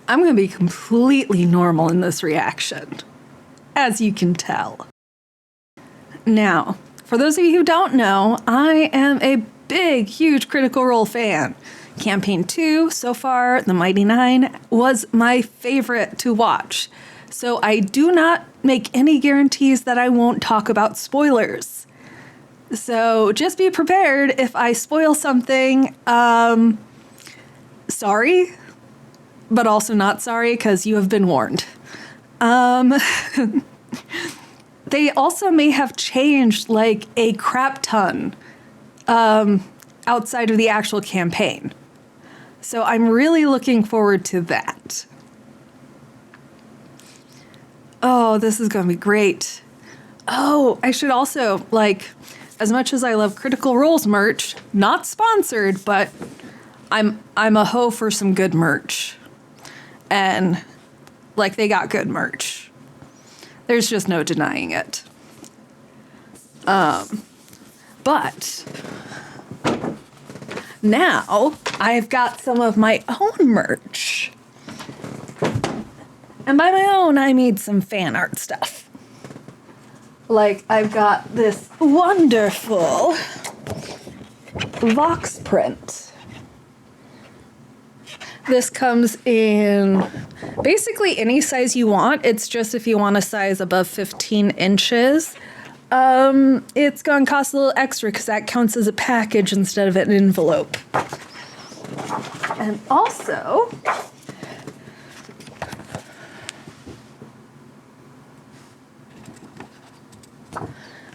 I'm going to be completely normal in this reaction, as you can tell. Now, for those of you who don't know, I am a big, huge Critical Role fan. Campaign 2, so far, The Mighty Nein, was my favorite to watch. So I do not make any guarantees that I won't talk about spoilers. So just be prepared if I spoil something. Sorry, but also not sorry because you have been warned. They also may have changed like a crap ton outside of the actual campaign. So I'm really looking forward to that. Oh, this is going to be great. Oh, I should also, like, as much as I love Critical Roles merch, not sponsored, but I'm a hoe for some good merch. And, like, they got good merch. There's just no denying it. But now I've got some of my own merch. And by my own, I mean some fan art stuff. Like, I've got this wonderful Vox print. This comes in basically any size you want. It's just if you want a size above 15 inches. It's going to cost a little extra because that counts as a package instead of an envelope. And also,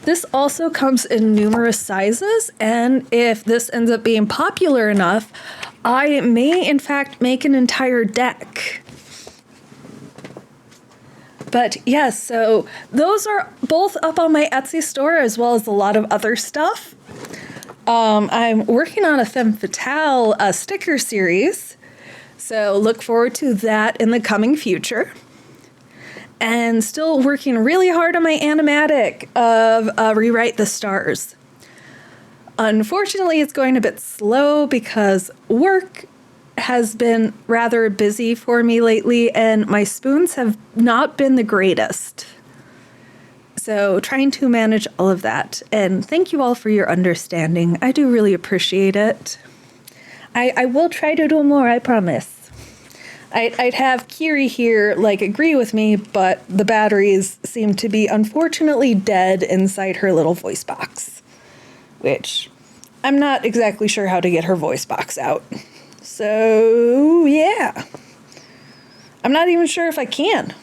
this also comes in numerous sizes, and if this ends up being popular enough, I may in fact make an entire deck. But yes, so those are both up on my Etsy store as well as a lot of other stuff. I'm working on a Femme Fatale sticker series, so look forward to that in the coming future. And still working really hard on my animatic of Rewrite the Stars. Unfortunately, it's going a bit slow because work has been rather busy for me lately, and my spoons have not been the greatest. So trying to manage all of that. And thank you all for your understanding. I do really appreciate it. I will try to do more, I promise. I'd have Kiri here, like, agree with me, but the batteries seem to be unfortunately dead inside her little voice box, which I'm not exactly sure how to get her voice box out. So, yeah. I'm not even sure if I can.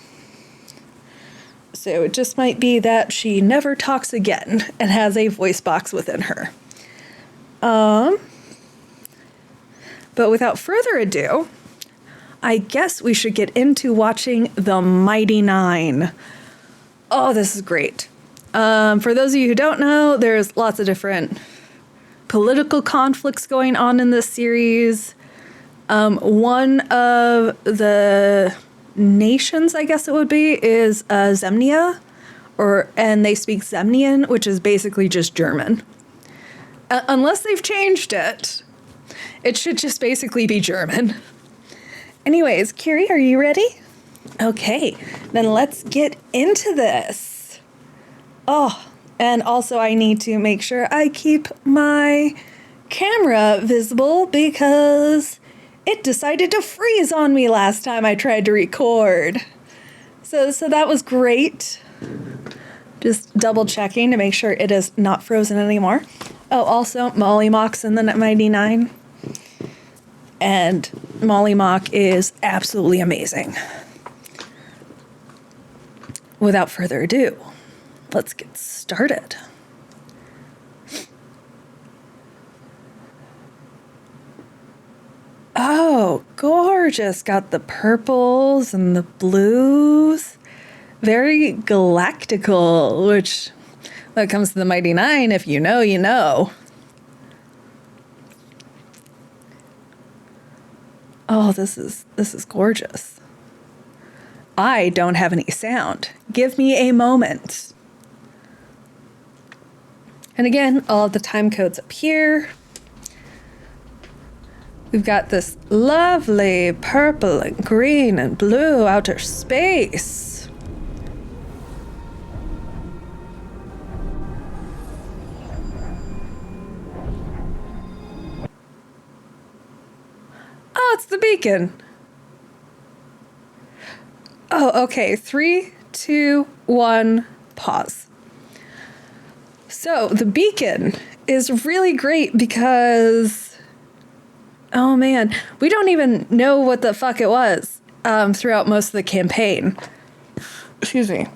So it just might be that she never talks again and has a voice box within her. But without further ado, I guess we should get into watching The Mighty Nein. Oh, this is great. For those of you who don't know, there's lots of different political conflicts going on in this series. One of the nations, I guess it would be, is Zemnia, and they speak Zemnian, which is basically just German. Unless they've changed it, it should just basically be German. Anyways, Kiri, are you ready? Okay, then let's get into this. Oh, and also I need to make sure I keep my camera visible because it decided to freeze on me last time I tried to record. So that was great. Just double checking to make sure it is not frozen anymore. Oh, also Molly Mock's in the Mighty Nein. And Molly Mock is absolutely amazing. Without further ado, let's get started. Oh, gorgeous. Got the purples and the blues. Very galactical, which when it comes to the Mighty Nein, if you know, you know. Oh, this is gorgeous. I don't have any sound. Give me a moment. And again, all of the time codes up here. We've got this lovely purple and green and blue outer space. Oh, it's the beacon. Oh, okay. 3, 2, 1, pause. So the beacon is really great because, oh man, we don't even know what the fuck it was throughout most of the campaign. Excuse me.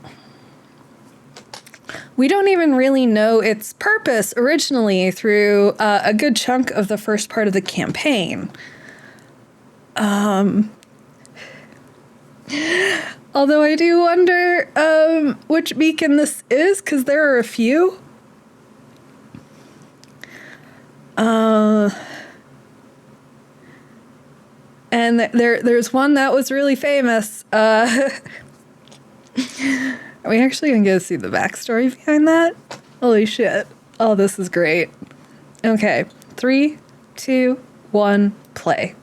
We don't even really know its purpose originally through a good chunk of the first part of the campaign. Although I do wonder which beacon this is, because there are a few. And there's one that was really famous. Are we actually gonna get to see the backstory behind that? Holy shit. Oh, this is great. Okay, 3, 2, 1, play.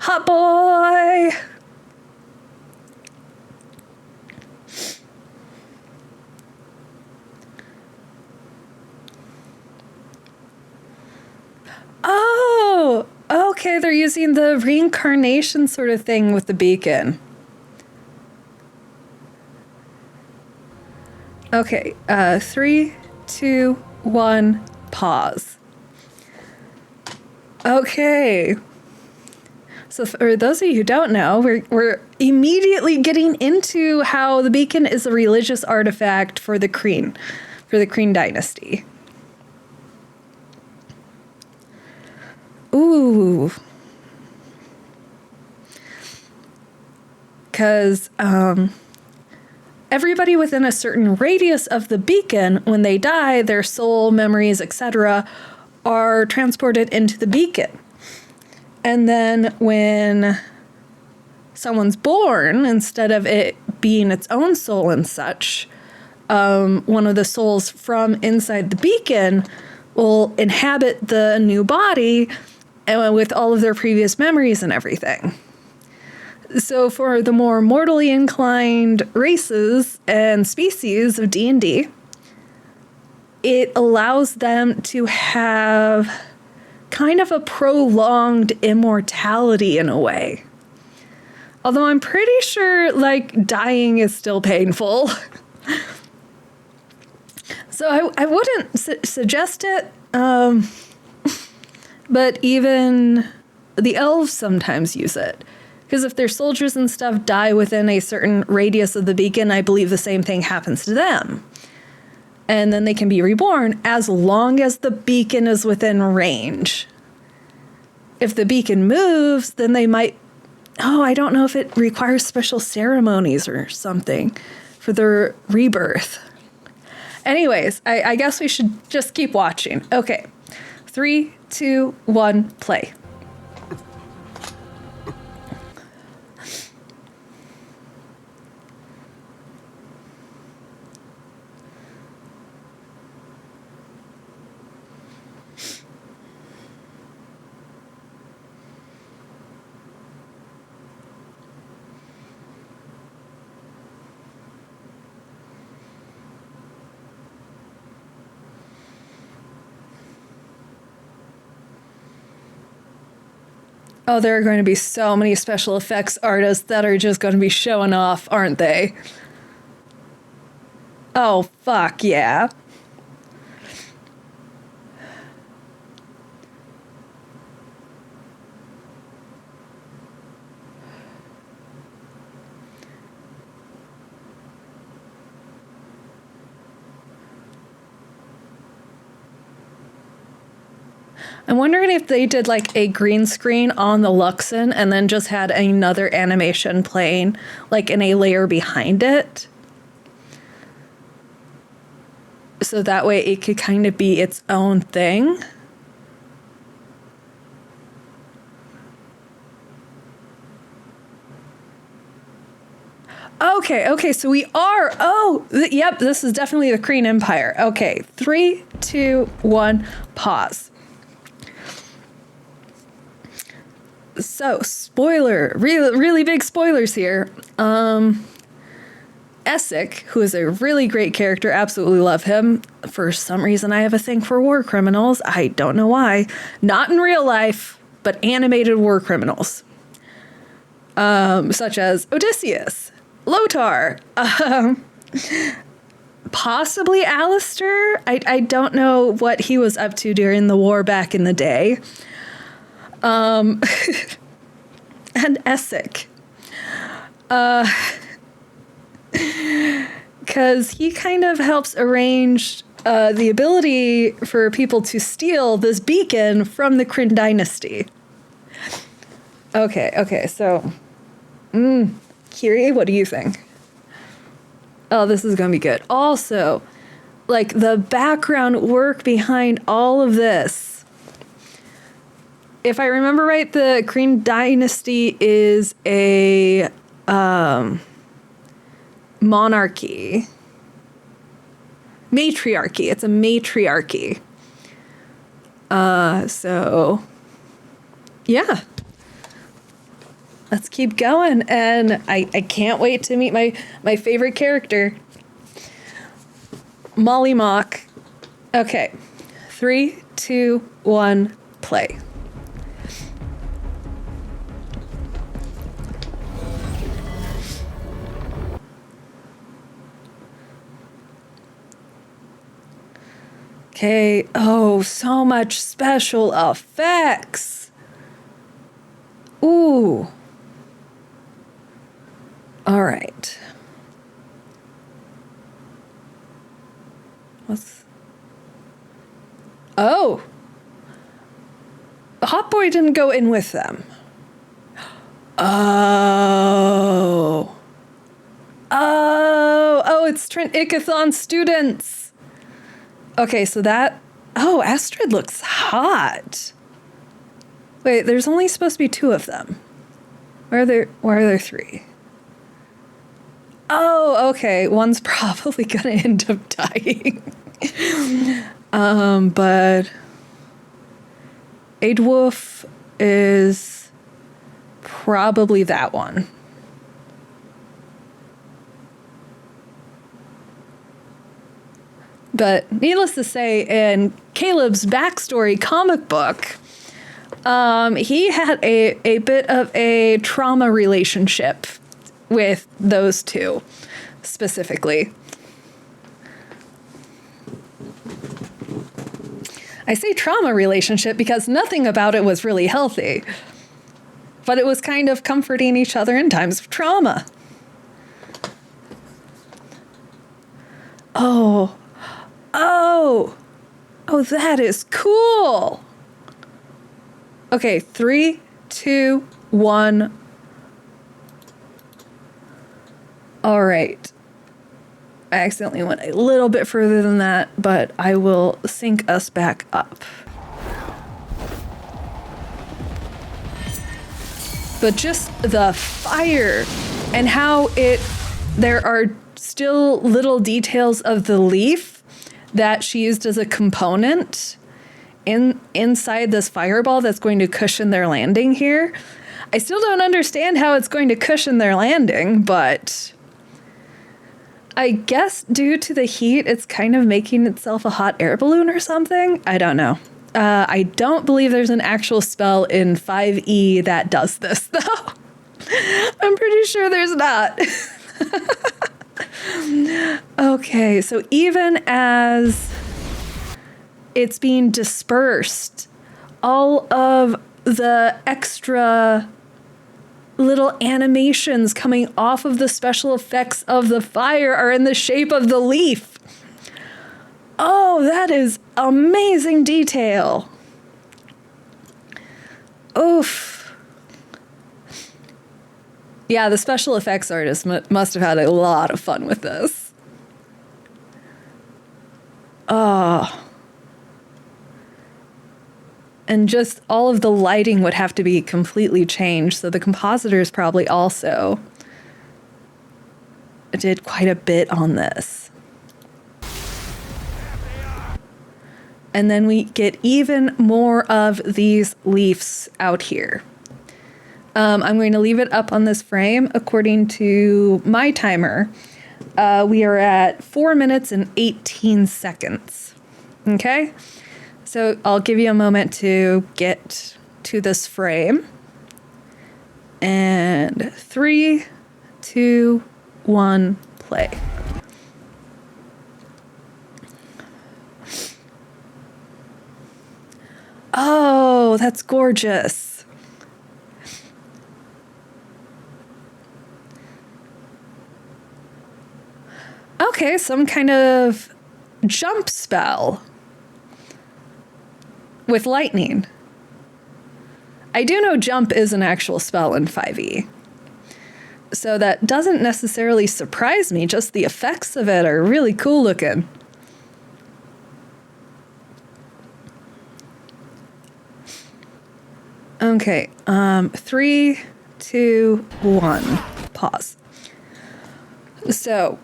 Hot boy! Oh, okay, they're using the reincarnation sort of thing with the beacon. Okay, 3, 2, 1, pause. Okay. So for those of you who don't know, we're immediately getting into how the beacon is a religious artifact for the Kryn dynasty. Ooh. Because everybody within a certain radius of the beacon, when they die, their soul, memories, etc., are transported into the beacon. And then when someone's born, instead of it being its own soul and such, one of the souls from inside the beacon will inhabit the new body with all of their previous memories and everything. So for the more mortally inclined races and species of D&D, it allows them to have kind of a prolonged immortality in a way. Although I'm pretty sure, like, dying is still painful. So I wouldn't suggest it, but even the elves sometimes use it. Because if their soldiers and stuff die within a certain radius of the beacon, I believe the same thing happens to them. And then they can be reborn as long as the beacon is within range. If the beacon moves, then they might... Oh, I don't know if it requires special ceremonies or something for their rebirth. Anyways, I guess we should just keep watching. Okay. 3, 2, 1, play. Oh, there are going to be so many special effects artists that are just going to be showing off, aren't they? Oh, fuck yeah. I'm wondering if they did like a green screen on the Luxon and then just had another animation playing like in a layer behind it. So that way it could kind of be its own thing. Okay, so we are. Yep, this is definitely the Korean Empire. Okay, 3, 2, 1, pause. So, spoiler, really big spoilers here. Essek, who is a really great character, absolutely love him. For some reason, I have a thing for war criminals. I don't know why. Not in real life, but animated war criminals. Such as Odysseus, Lotar, possibly Alistair. I don't know what he was up to during the war back in the day. And Essek. Because he kind of helps arrange the ability for people to steal this beacon from the Kryn dynasty. Okay, so... Kiri, what do you think? Oh, this is going to be good. Also, like, the background work behind all of this. If I remember right, the Kryn dynasty is a monarchy. Matriarchy. It's a matriarchy. So, yeah. Let's keep going. And I can't wait to meet my favorite character, Molly Mock. Okay. 3, 2, 1, play. Okay. Oh, so much special effects. Ooh. All right. Oh. Hot Boy didn't go in with them. Oh, it's Trent Ickathon students. Okay, so that... Oh, Astrid looks hot. Wait, there's only supposed to be 2 of them. Why are there 3? Oh, okay. One's probably gonna end up dying. But Aidwolf is probably that one. But needless to say, in Caleb's backstory comic book, he had a bit of a trauma relationship with those 2 specifically. I say trauma relationship because nothing about it was really healthy, but it was kind of comforting each other in times of trauma. Oh, that is cool. Okay, 3, 2, 1. All right. I accidentally went a little bit further than that, but I will sync us back up. But just the fire and how there are still little details of the leaf that she used as a component inside this fireball that's going to cushion their landing here. I still don't understand how it's going to cushion their landing, but I guess due to the heat, it's kind of making itself a hot air balloon or something. I don't know. I don't believe there's an actual spell in 5e that does this, though. I'm pretty sure there's not. Okay, so even as it's being dispersed, all of the extra little animations coming off of the special effects of the fire are in the shape of the leaf. Oh, that is amazing detail. Oof. Yeah, the special effects artist must have had a lot of fun with this. Oh. And just all of the lighting would have to be completely changed, so the compositors probably also did quite a bit on this. And then we get even more of these leaves out here. I'm going to leave it up on this frame according to my timer. We are at 4 minutes and 18 seconds. Okay? So I'll give you a moment to get to this frame. And 3, 2, 1, play. Oh, that's gorgeous. Okay, some kind of jump spell with lightning. I do know jump is an actual spell in 5e. So that doesn't necessarily surprise me, just the effects of it are really cool looking. Okay, 3, 2, 1, pause. So,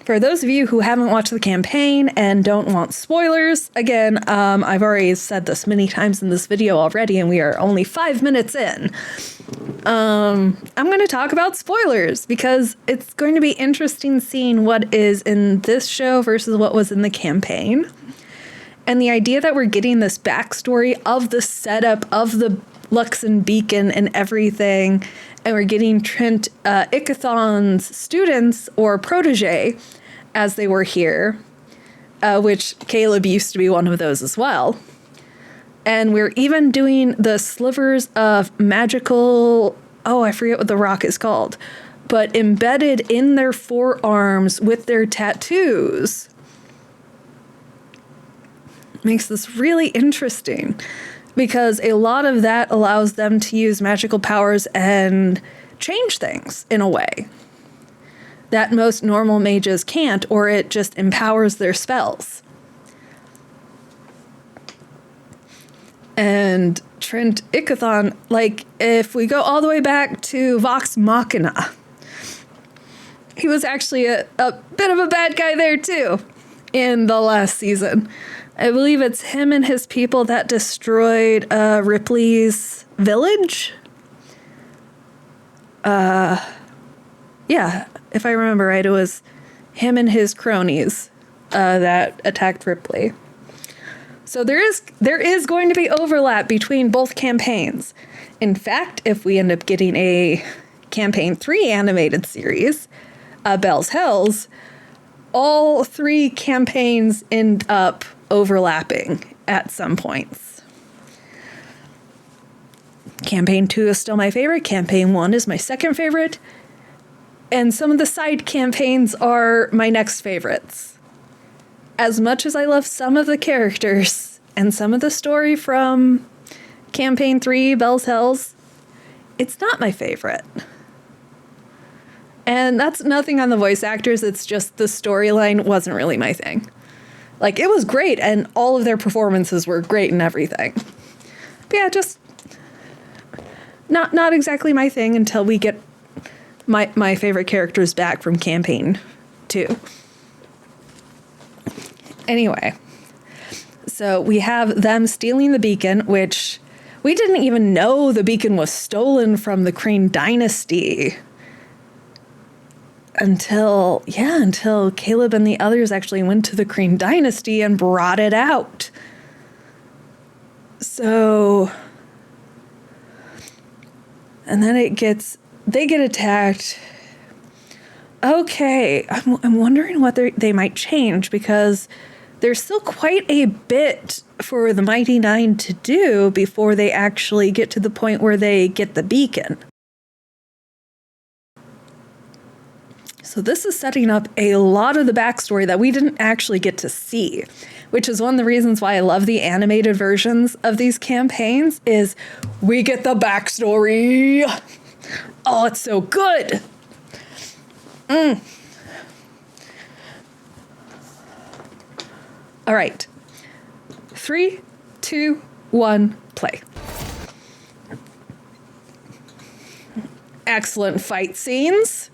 for those of you who haven't watched the campaign and don't want spoilers, again, I've already said this many times in this video already, and we are only 5 minutes in. I'm going to talk about spoilers because it's going to be interesting seeing what is in this show versus what was in the campaign. And the idea that we're getting this backstory of the setup of the Luxon beacon and everything, and we're getting Trent Ickathon's students, or protege, as they were here, which Caleb used to be one of those as well. And we're even doing the slivers of magical, I forget what the rock is called, but embedded in their forearms with their tattoos. Makes this really interesting because a lot of that allows them to use magical powers and change things in a way that most normal mages can't, or it just empowers their spells. And Trent Ickathon, like, if we go all the way back to Vox Machina, he was actually a bit of a bad guy there too in the last season. I believe it's him and his people that destroyed Ripley's village. Yeah, if I remember right, it was him and his cronies that attacked Ripley. So there is going to be overlap between both campaigns. In fact, if we end up getting a Campaign 3 animated series, Bell's Hells, all 3 campaigns end up overlapping at some points. Campaign 2 is still my favorite. Campaign 1 is my second favorite. And some of the side campaigns are my next favorites. As much as I love some of the characters and some of the story from Campaign 3, Bell's Hells, it's not my favorite. And that's nothing on the voice actors, it's just the storyline wasn't really my thing. Like, it was great, and all of their performances were great and everything. But yeah, just not exactly my thing until we get my favorite characters back from Campaign 2. Anyway, so we have them stealing the beacon, which we didn't even know the beacon was stolen from the Crane Dynasty until Caleb and the others actually went to the Crane Dynasty and brought it out. So, and then they get attacked. Okay, I'm wondering what they might change, because there's still quite a bit for the Mighty Nine to do before they actually get to the point where they get the beacon. So this is setting up a lot of the backstory that we didn't actually get to see, which is one of the reasons why I love the animated versions of these campaigns, is we get the backstory. Oh, it's so good. All right. 3, 2, 1, play. Excellent fight scenes.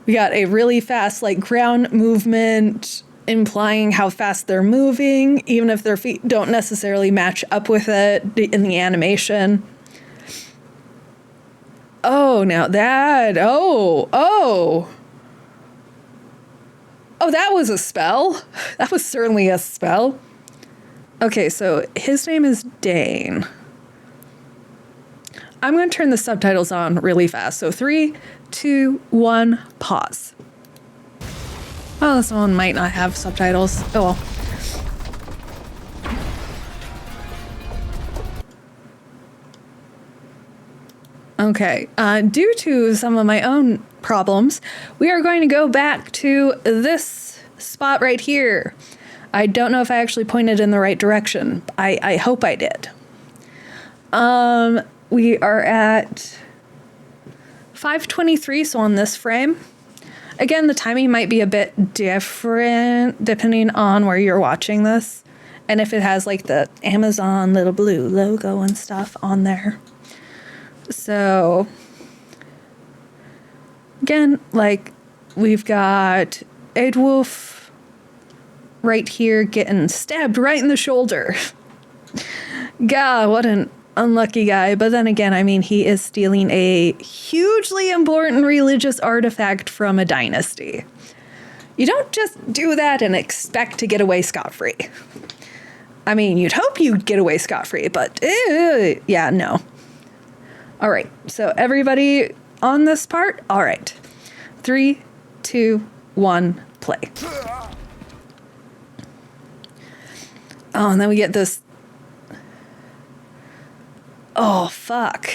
We got a really fast, like, ground movement, implying how fast they're moving, even if their feet don't necessarily match up with it in the animation. Oh, now that, oh, that was a spell. That was certainly a spell. Okay, so his name is Dane. I'm going to turn the subtitles on really fast. So 3, 2, 1, pause. Well, this one might not have subtitles. Oh well. Okay, due to some of my own problems, we are going to go back to this spot right here. I don't know if I actually pointed in the right direction. I hope I did. We are at 5:23, so on this frame. Again, the timing might be a bit different depending on where you're watching this, and if it has like the Amazon little blue logo and stuff on there. So, again, like, we've got Edwulf right here getting stabbed right in the shoulder. God, what an unlucky guy. But then again, I mean, he is stealing a hugely important religious artifact from a dynasty. You don't just do that and expect to get away scot-free. I mean, you'd hope you'd get away scot-free, but yeah, no. All right, so everybody on this part? All right. 3, 2, 1, play. Oh, and then we get this. Oh, fuck.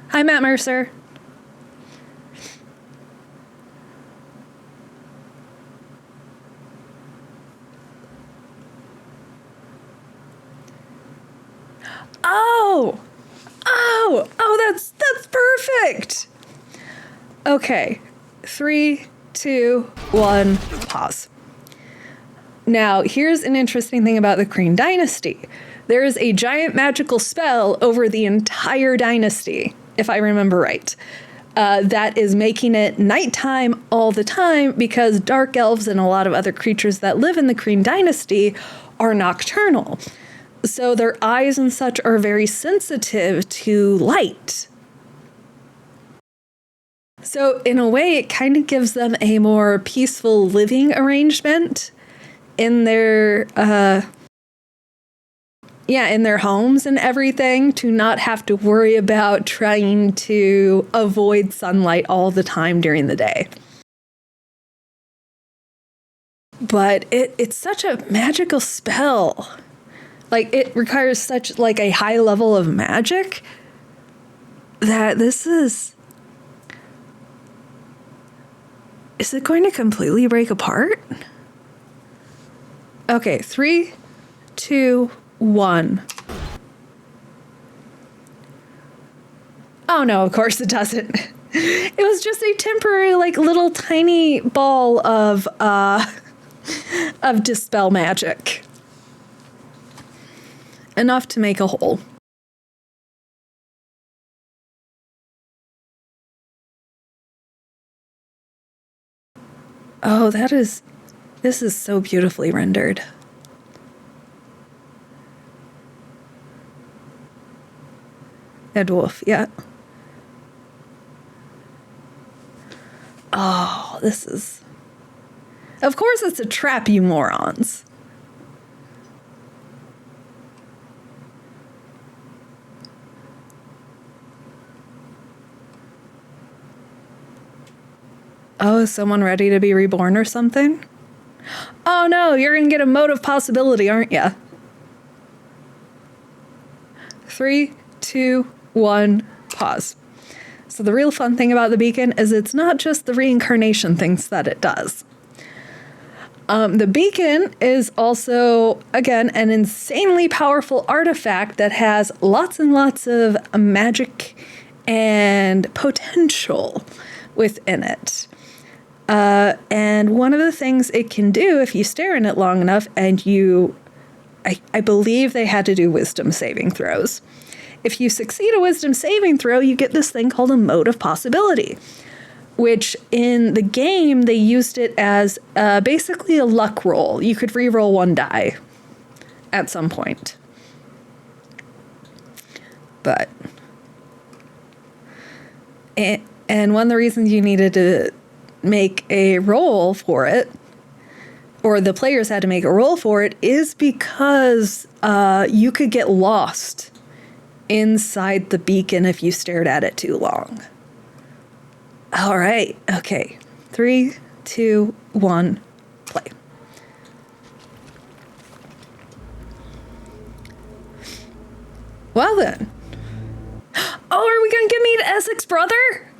Hi, Matt Mercer. That's perfect. Okay, 3, 2, 1, pause. Now, here's an interesting thing about the Kryn dynasty. There is a giant magical spell over the entire dynasty, if I remember right, that is making it nighttime all the time because dark elves and a lot of other creatures that live in the Kryn dynasty are nocturnal. So their eyes and such are very sensitive to light. So in a way, it kind of gives them a more peaceful living arrangement in their in their homes and everything, to not have to worry about trying to avoid sunlight all the time during the day. But it's such a magical spell. Like, it requires such like a high level of magic that this is it going to completely break apart? Okay, 3, 2, 1. Oh no, of course it doesn't. It was just a temporary, like, little tiny ball of dispel magic. Enough to make a hole. Oh, this is so beautifully rendered. Edwulf, yeah. Oh, this is... Of course it's a trap, you morons. Oh, is someone ready to be reborn or something? Oh no, you're gonna get a mode of possibility, aren't ya? 3, 2, 1, pause. So the real fun thing about the beacon is it's not just the reincarnation things that it does. The beacon is also, again, an insanely powerful artifact that has lots and lots of magic and potential within it. And one of the things it can do, if you stare in it long enough and I believe they had to do wisdom saving throws, if you succeed a wisdom saving throw, you get this thing called a mode of possibility, which in the game, they used it as basically a luck roll. You could re-roll one die at some point. But, and one of the reasons you needed to make a roll for it, or the players had to make a roll for it, is because you could get lost inside the beacon if you stared at it too long. All right. Okay. 3, 2, 1, play. Well then. Oh, are we gonna get meet Essex's brother?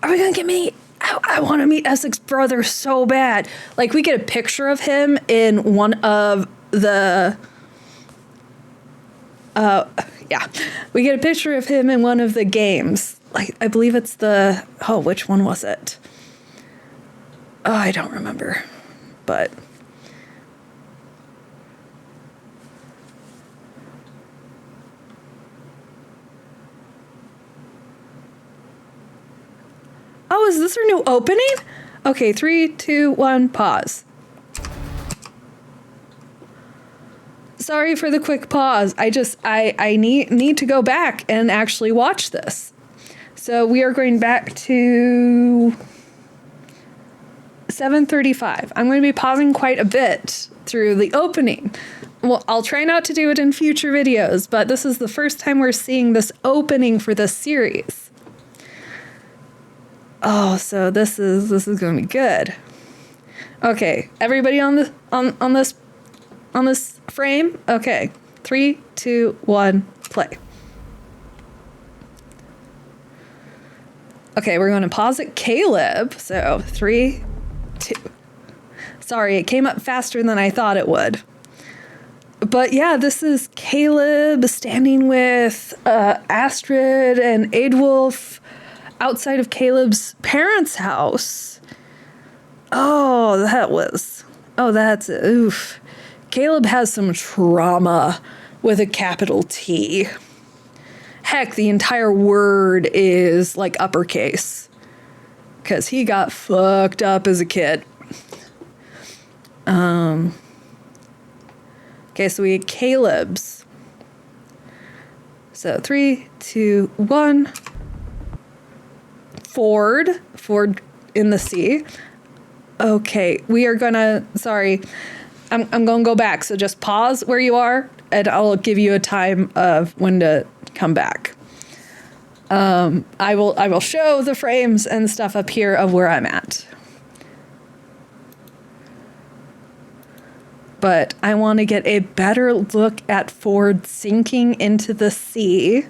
Are we gonna get meet? I want to meet Essex's brother so bad. Like, we get a picture of him in one of the. Yeah, we get a picture of him in one of the games. Like, I believe it's the. Oh, which one was it? Oh, I don't remember, but. Oh, is this our new opening? Okay, 3, 2, 1, pause. Sorry for the quick pause. I need to go back and actually watch this. So we are going back to 7:35. I'm going to be pausing quite a bit through the opening. Well, I'll try not to do it in future videos, but this is the first time we're seeing this opening for this series. Oh, so this is going to be good. Okay, everybody on this frame. Okay, 3, 2, 1, play. Okay, we're going to pause at Caleb. So 3, 2. Sorry, it came up faster than I thought it would. But yeah, this is Caleb standing with Astrid and Adewolf outside of Caleb's parents' house. Oh, that's oof. Caleb has some trauma with a capital T. Heck, the entire word is like uppercase, because he got fucked up as a kid. Okay, so we had Caleb's. So 3, 2, 1. Ford in the sea. Okay, we are gonna, sorry, I'm gonna go back. So just pause where you are and I'll give you a time of when to come back. I will show the frames and stuff up here of where I'm at. But I want to get a better look at Ford sinking into the sea.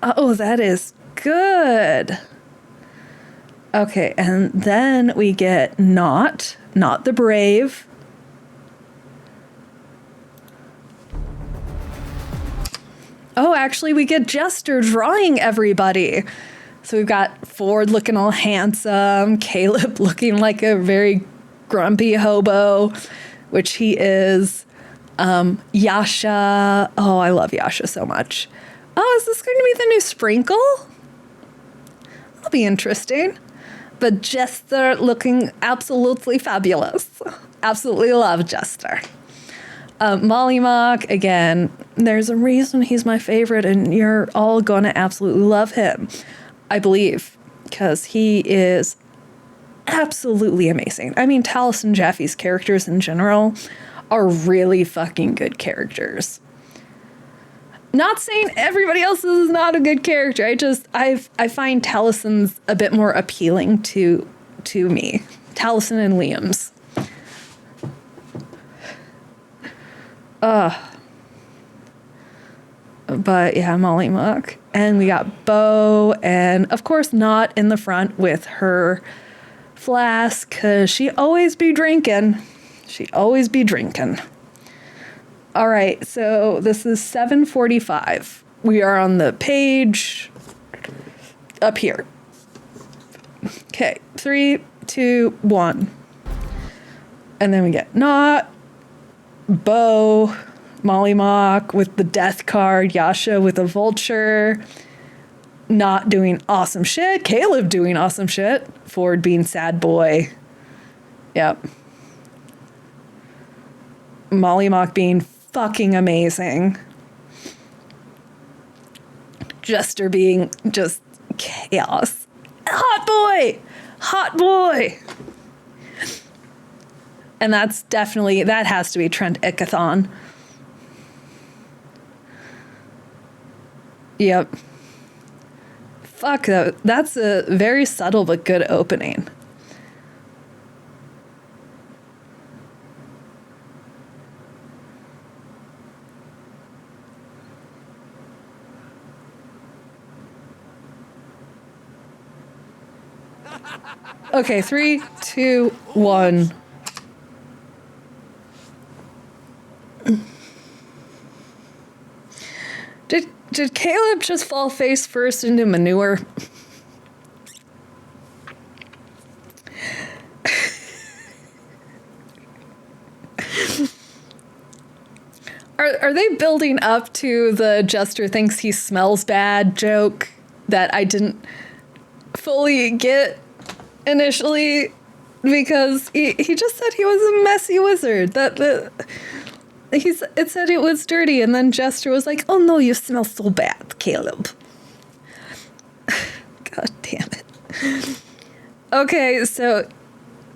Oh, that is good. Okay, and then we get Nott the Brave. Oh, actually, we get Jester drawing everybody. So we've got Ford looking all handsome, Caleb looking like a very grumpy hobo, which he is. Yasha. Oh, I love Yasha so much. Oh, is this going to be the new Sprinkle? That'll be interesting. But Jester looking absolutely fabulous. Absolutely love Jester. Molly Mock, again, there's a reason he's my favorite, and you're all going to absolutely love him, I believe, because he is absolutely amazing. I mean, Taliesin Jaffe's characters in general are really fucking good characters. Not saying everybody else is not a good character. I find Taliesin's a bit more appealing to me. Taliesin and Liam's. But yeah, Molly Mock. And we got Bo, and of course Nott in the front with her flask, because she always be drinking. All right, so this is 7:45. We are on the page up here. Okay, 3, 2, 1. And then we get Nott. Bo, Molly Mock with the death card, Yasha with a vulture, Nott doing awesome shit, Caleb doing awesome shit, Ford being sad boy. Yep. Molly Mock being fucking amazing. Jester being just chaos. Hot boy! Hot boy! And that's definitely, that has to be Trent Ickathon. Yep. Fuck, that's a very subtle but good opening. Okay, 3, 2, 1. Did Caleb just fall face first into manure? Are they building up to the Jester thinks he smells bad joke that I didn't fully get initially? Because he just said he was a messy wizard. It said it was dirty, and then Jester was like, "Oh no, you smell so bad, Caleb." God damn it. Okay, so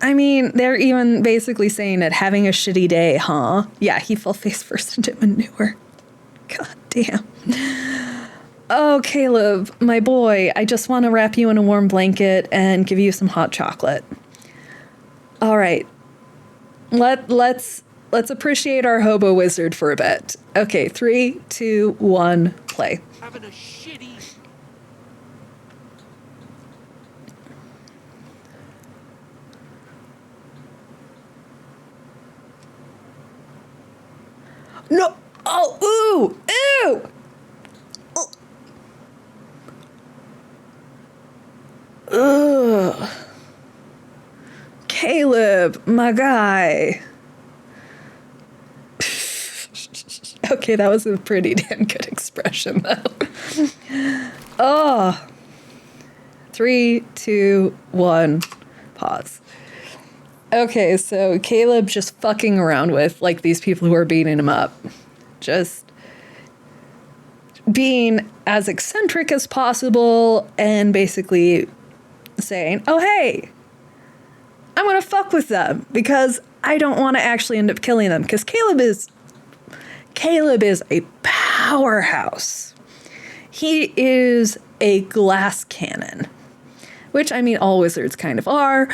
I mean, they're even basically saying it, having a shitty day, huh? Yeah, he fell face first into manure. God damn. Oh, Caleb, my boy, I just want to wrap you in a warm blanket and give you some hot chocolate. All right. Let's appreciate our hobo wizard for a bit. Okay, 3, 2, 1, play. Having a shitty. No! Oh, ooh! Ew! Ugh. Caleb, my guy. Okay, that was a pretty damn good expression, though. Oh. 3, 2, 1, pause. Okay, so Caleb just fucking around with, like, these people who are beating him up. Just being as eccentric as possible and basically saying, oh, hey, I'm gonna fuck with them because I don't want to actually end up killing them, because Caleb is a powerhouse. He is a glass cannon, which, I mean, all wizards kind of are.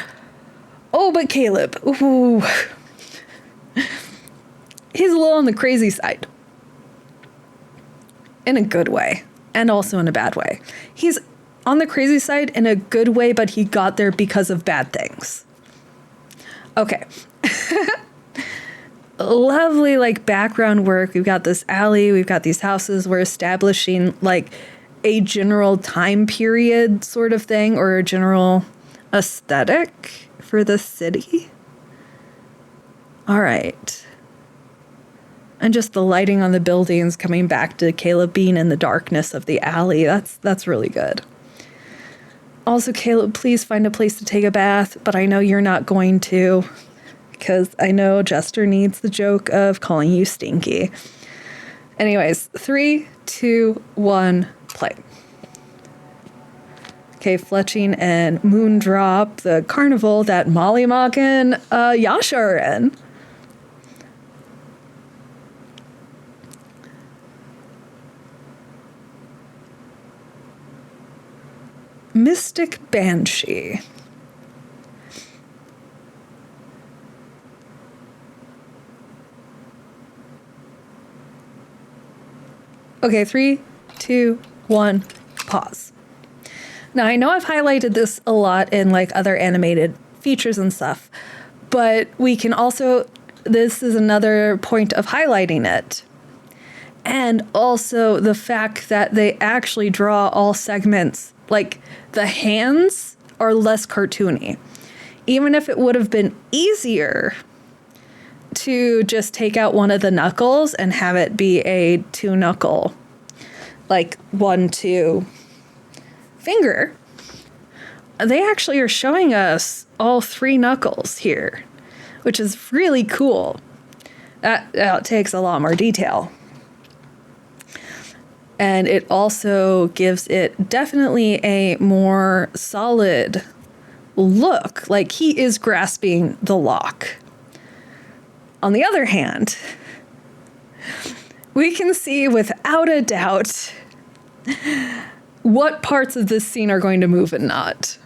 Oh, but Caleb, ooh, he's a little on the crazy side. In a good way, and also in a bad way. He's on the crazy side in a good way, but he got there because of bad things. Okay. Lovely, like, background work. We've got this alley, we've got these houses. We're establishing, like, a general time period sort of thing, or a general aesthetic for the city. All right. And just the lighting on the buildings coming back to Caleb being in the darkness of the alley. That's really good. Also, Caleb, please find a place to take a bath, but I know you're not going to, because I know Jester needs the joke of calling you stinky. Anyways, 3, 2, 1, play. Okay, Fletching and Moondrop, the carnival that Molly Mock and Yasha are in. Mystic Banshee. Okay, 3, 2, 1, pause. Now, I know I've highlighted this a lot in, like, other animated features and stuff, but we can also, this is another point of highlighting it. And also the fact that they actually draw all segments. Like, the hands are less cartoony. Even if it would have been easier, to just take out one of the knuckles and have it be a 2-knuckle, like 1-2 finger, they actually are showing us all 3 knuckles here, which is really cool. That takes a lot more detail. And it also gives it definitely a more solid look, like he is grasping the lock. On the other hand, we can see without a doubt what parts of this scene are going to move and not.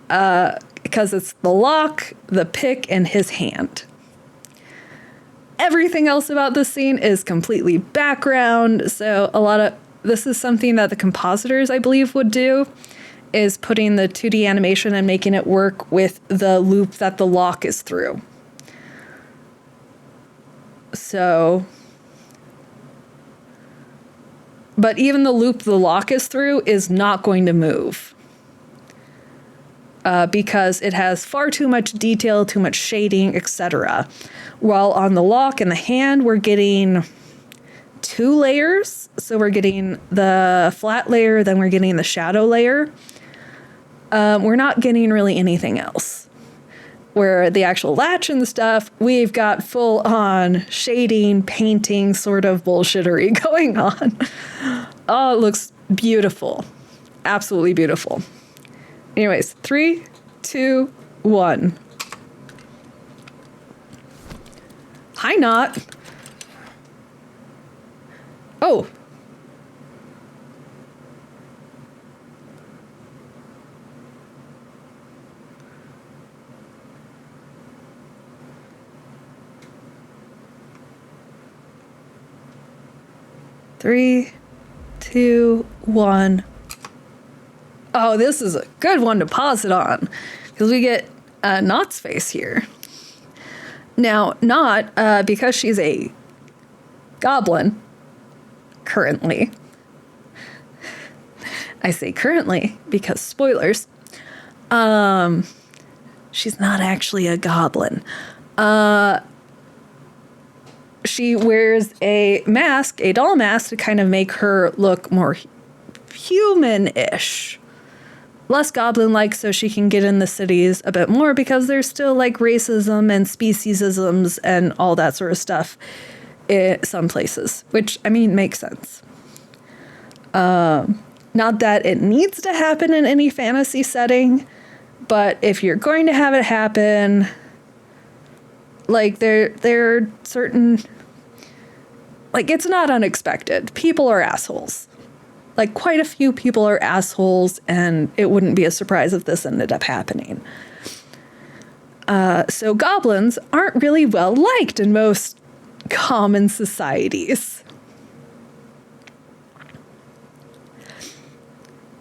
Because it's the lock, the pick, and his hand. Everything else about this scene is completely background, so this is something that the compositors, I believe, would do, is putting the 2D animation and making it work with the loop that the lock is through. So, but even the loop the lock is through is not going to move. Because it has far too much detail, too much shading, etc. While on the lock and the hand, we're getting 2 layers. So we're getting the flat layer, then we're getting the shadow layer. We're not getting really anything else. Where the actual latch and stuff, we've got full-on shading, painting sort of bullshittery going on. Oh, it looks beautiful. Absolutely beautiful. Anyways, 3, 2, 1. Hi, Nott. Oh. Three, 2, 1. Oh, this is a good one to pause it on, because we get Nott's face here. Now, Nott, because she's a goblin, currently, I say currently because spoilers, she's not actually a goblin. She wears a mask, a doll mask, to kind of make her look more human-ish. Less goblin-like, so she can get in the cities a bit more, because there's still like racism and speciesisms and all that sort of stuff in some places, which, I mean, makes sense. Not that it needs to happen in any fantasy setting, but if you're going to have it happen, like there are certain, like, it's not unexpected. People are assholes. Like, quite a few people are assholes, and it wouldn't be a surprise if this ended up happening. So goblins aren't really well liked in most common societies.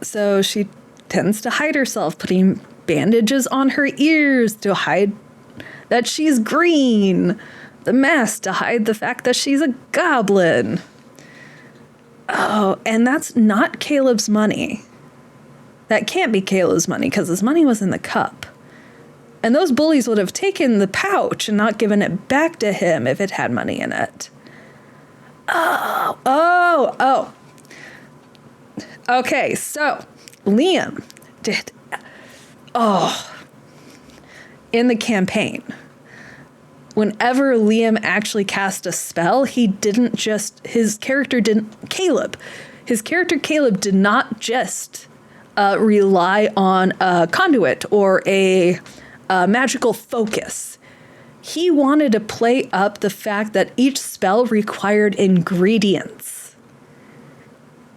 So she tends to hide herself, putting bandages on her ears to hide that she's green, the mask to hide the fact that she's a goblin. Oh, and that's not Caleb's money. That can't be Caleb's money, because his money was in the cup. And those bullies would have taken the pouch and not given it back to him if it had money in it. Oh. Okay, so Liam did... in the campaign, whenever Liam actually cast a spell, his character Caleb did not just rely on a conduit or a magical focus. He wanted to play up the fact that each spell required ingredients.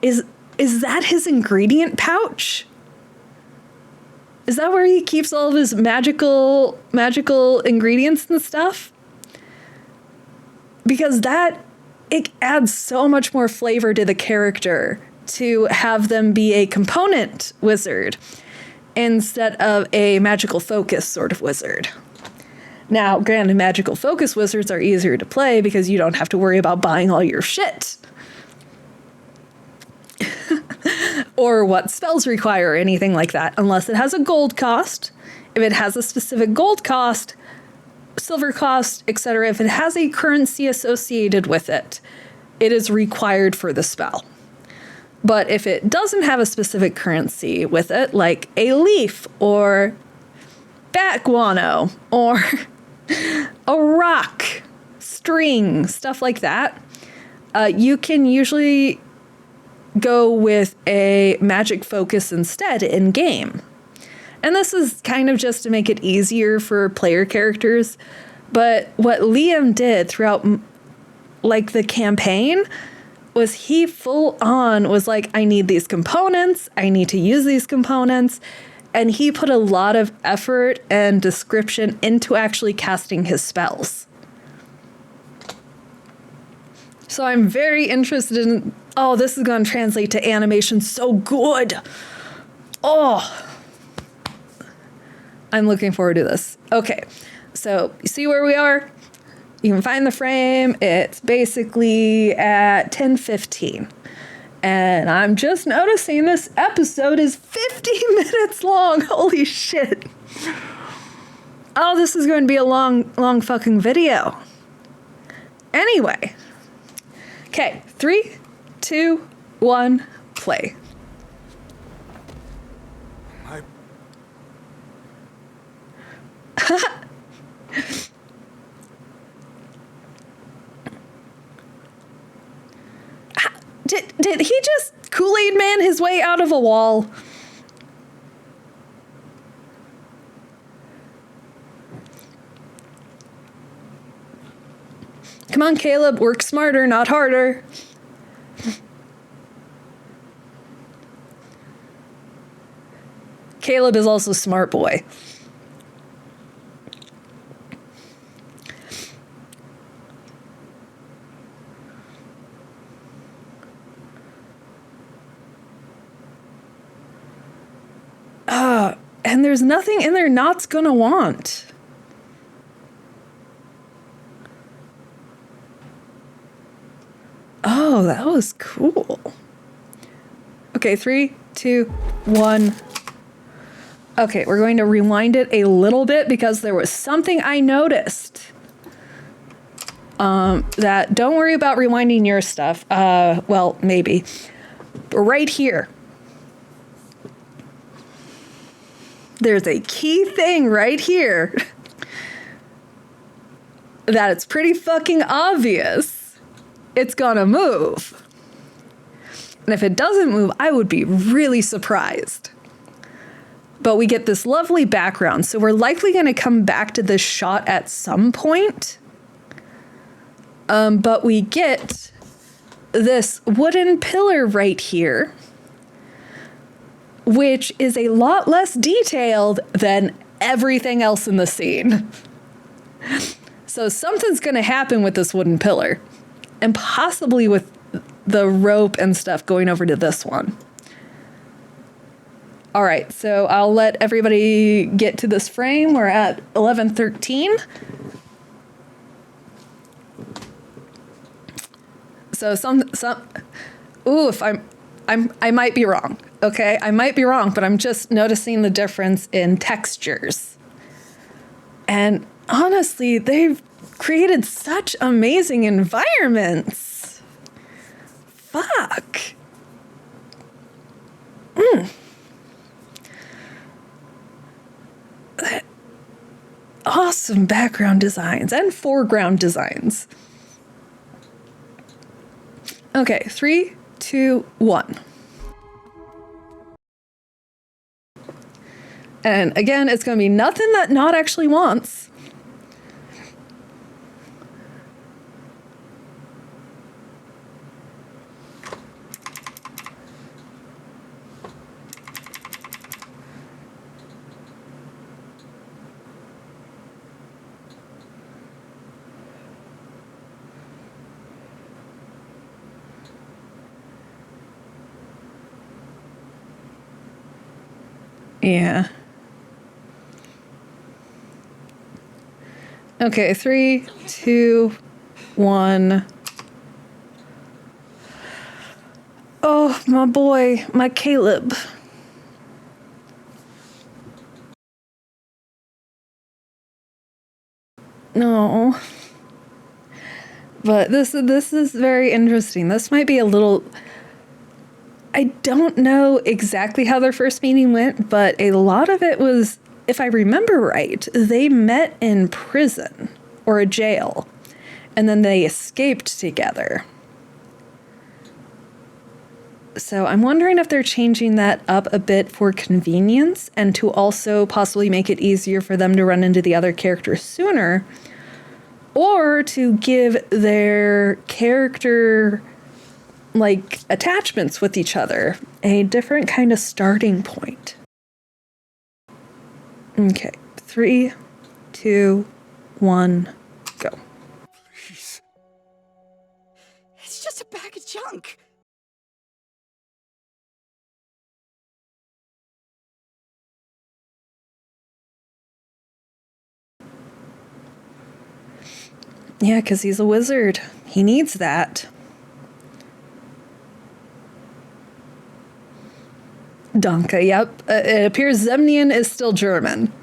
Is that his ingredient pouch? Is that where he keeps all of his magical ingredients and stuff? Because it adds so much more flavor to the character to have them be a component wizard instead of a magical focus sort of wizard. Now, granted, magical focus wizards are easier to play because you don't have to worry about buying all your shit. Or what spells require or anything like that, unless it has a gold cost. If it has a specific gold cost, silver cost, etc., if it has a currency associated with it, it is required for the spell. But if it doesn't have a specific currency with it, like a leaf or bat guano or a rock, string, stuff like that, you can usually go with a magic focus instead in game. And this is kind of just to make it easier for player characters. But what Liam did throughout like the campaign was he full on was like, I need these components, I need to use these components. And he put a lot of effort and description into actually casting his spells. So I'm very interested in, oh, this is going to translate to animation so good. Oh, I'm looking forward to this. Okay, so you see where we are? You can find the frame. It's basically at 10:15. And I'm just noticing this episode is 50 minutes long. Holy shit. Oh, this is going to be a long fucking video. Anyway. Okay, 3, 2, 1, play. Did he just Kool-Aid Man his way out of a wall? Come on, Caleb, work smarter, not harder. Caleb is also a smart boy. And there's nothing in there Nott's gonna want. Oh, that was cool. Okay, 3, 2, 1. Okay, we're going to rewind it a little bit because there was something I noticed. That don't worry about rewinding your stuff. Well, maybe. Right here. There's a key thing right here that it's pretty fucking obvious it's gonna move. And if it doesn't move, I would be really surprised. But we get this lovely background, so we're likely gonna come back to this shot at some point. But we get this wooden pillar right here, which is a lot less detailed than everything else in the scene. So something's going to happen with this wooden pillar, and possibly with the rope and stuff going over to this one. All right, so I'll let everybody get to this frame. We're at 11:13. So if I might be wrong. Okay, I might be wrong, but I'm just noticing the difference in textures. And honestly, they've created such amazing environments. Fuck. Awesome background designs and foreground designs. Okay, 3, 2, 1. And again, it's going to be nothing that Nott actually wants. Yeah. Okay, 3, 2, 1. Oh, my boy, my Caleb. No. But this is very interesting. This might be a little... I don't know exactly how their first meeting went, but a lot of it was, if I remember right, they met in prison or a jail, and then they escaped together. So I'm wondering if they're changing that up a bit for convenience and to also possibly make it easier for them to run into the other characters sooner, or to give their character like attachments with each other a different kind of starting point. Okay, 3, 2, 1, go. Please. It's just a bag of junk. Yeah, because he's a wizard. He needs that. Danke, yep. It appears Zemnian is still German.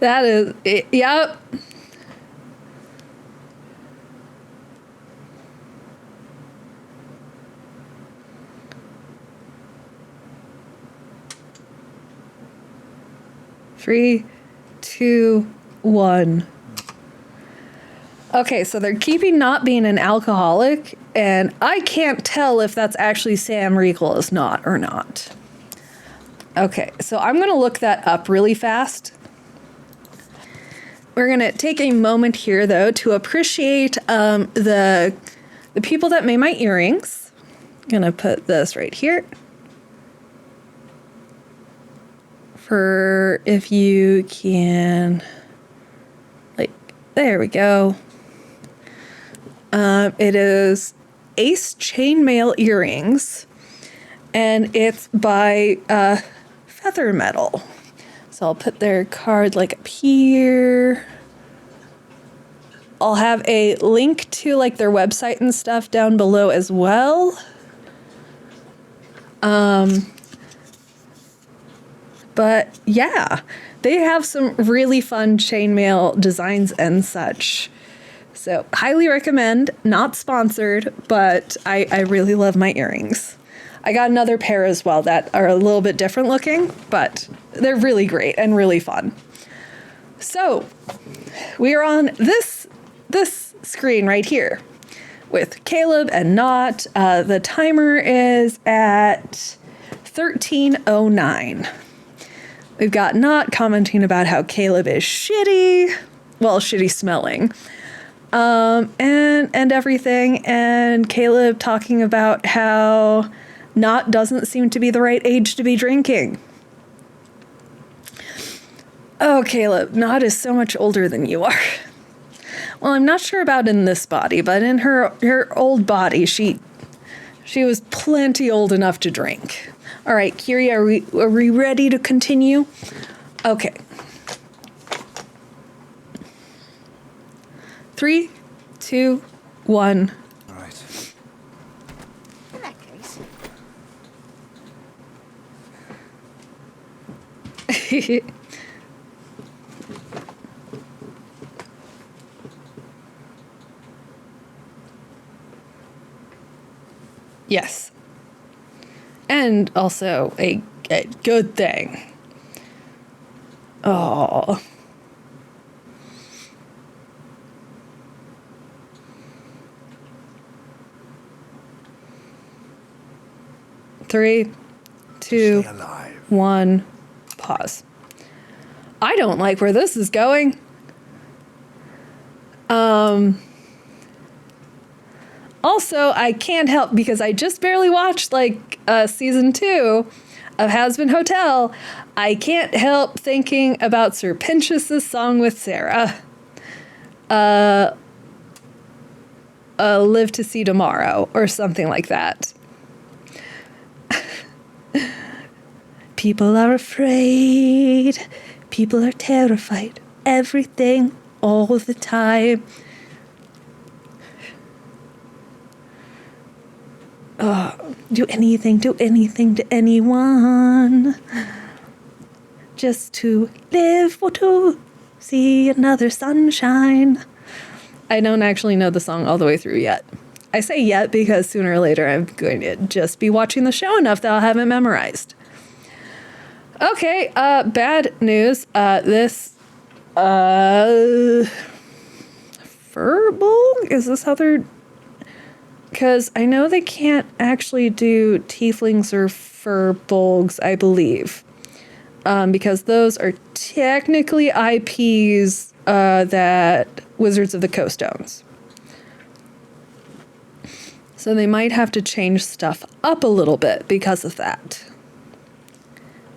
That is it. Yep. Three, two, one. Okay, so they're keeping Nott being an alcoholic, and I can't tell if that's actually Sam Riegel is not or not. Okay, so I'm going to look that up really fast. We're going to take a moment here, though, to appreciate the people that made my earrings. I'm going to put this right here. For if you can, like, there we go. It is Ace Chainmail Earrings, and it's by Feather Metal. So I'll put their card like up here. I'll have a link to like their website and stuff down below as well. But yeah, they have some really fun chainmail designs and such. So highly recommend, not sponsored, but I really love my earrings. I got another pair as well that are a little bit different looking, but they're really great and really fun. So we are on this screen right here with Caleb and Nott. The timer is at 13:09. We've got Nott commenting about how Caleb is shitty, well, shitty smelling, and everything, and Caleb talking about how Nott doesn't seem to be the right age to be drinking. Oh, Caleb, Nott is so much older than you are. Well, I'm not sure about in this body, but in her old body, she was plenty old enough to drink. All right, Kiri, are we ready to continue? Okay. 3, 2, 1. All right. In that case. Yes. And also a good thing. Oh. Three, two, 1, pause. I don't like where this is going. Also, I can't help because I just barely watched season 2 of Hazbin Hotel. I can't help thinking about Sir Pinchas's song with Sarah. live to see tomorrow or something like that. People are afraid. People are terrified. Everything, all the time. Do anything to anyone. Just to live or to see another sunshine. I don't actually know the song all the way through yet. I say yet because sooner or later I'm going to just be watching the show enough that I'll have it memorized. Okay, bad news. This, furball? Is this how they're... Because I know they can't actually do tieflings or furbolgs, I believe. Because those are technically IPs that Wizards of the Coast owns. So they might have to change stuff up a little bit because of that.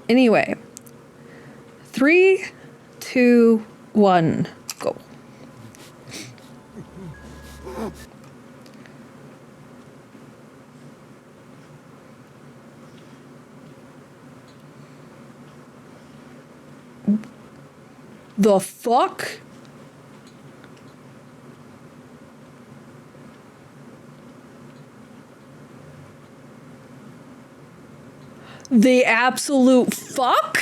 Anyway, 3, 2, 1, go. The fuck? The absolute fuck?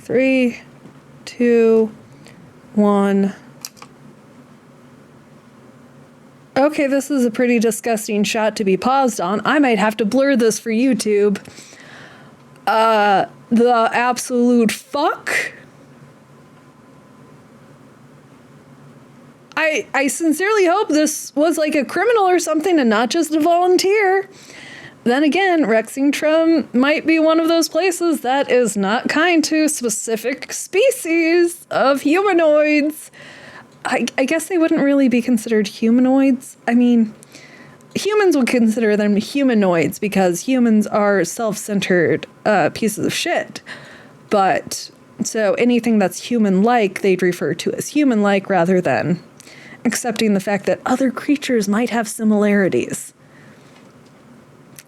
Three, 2, 1. Okay, this is a pretty disgusting shot to be paused on. I might have to blur this for YouTube. The absolute fuck? I sincerely hope this was like a criminal or something and not just a volunteer. Then again, Rexingtrum might be one of those places that is not kind to specific species of humanoids. I guess they wouldn't really be considered humanoids. I mean, humans would consider them humanoids because humans are self-centered pieces of shit. But, so anything that's human-like, they'd refer to as human-like rather than accepting the fact that other creatures might have similarities.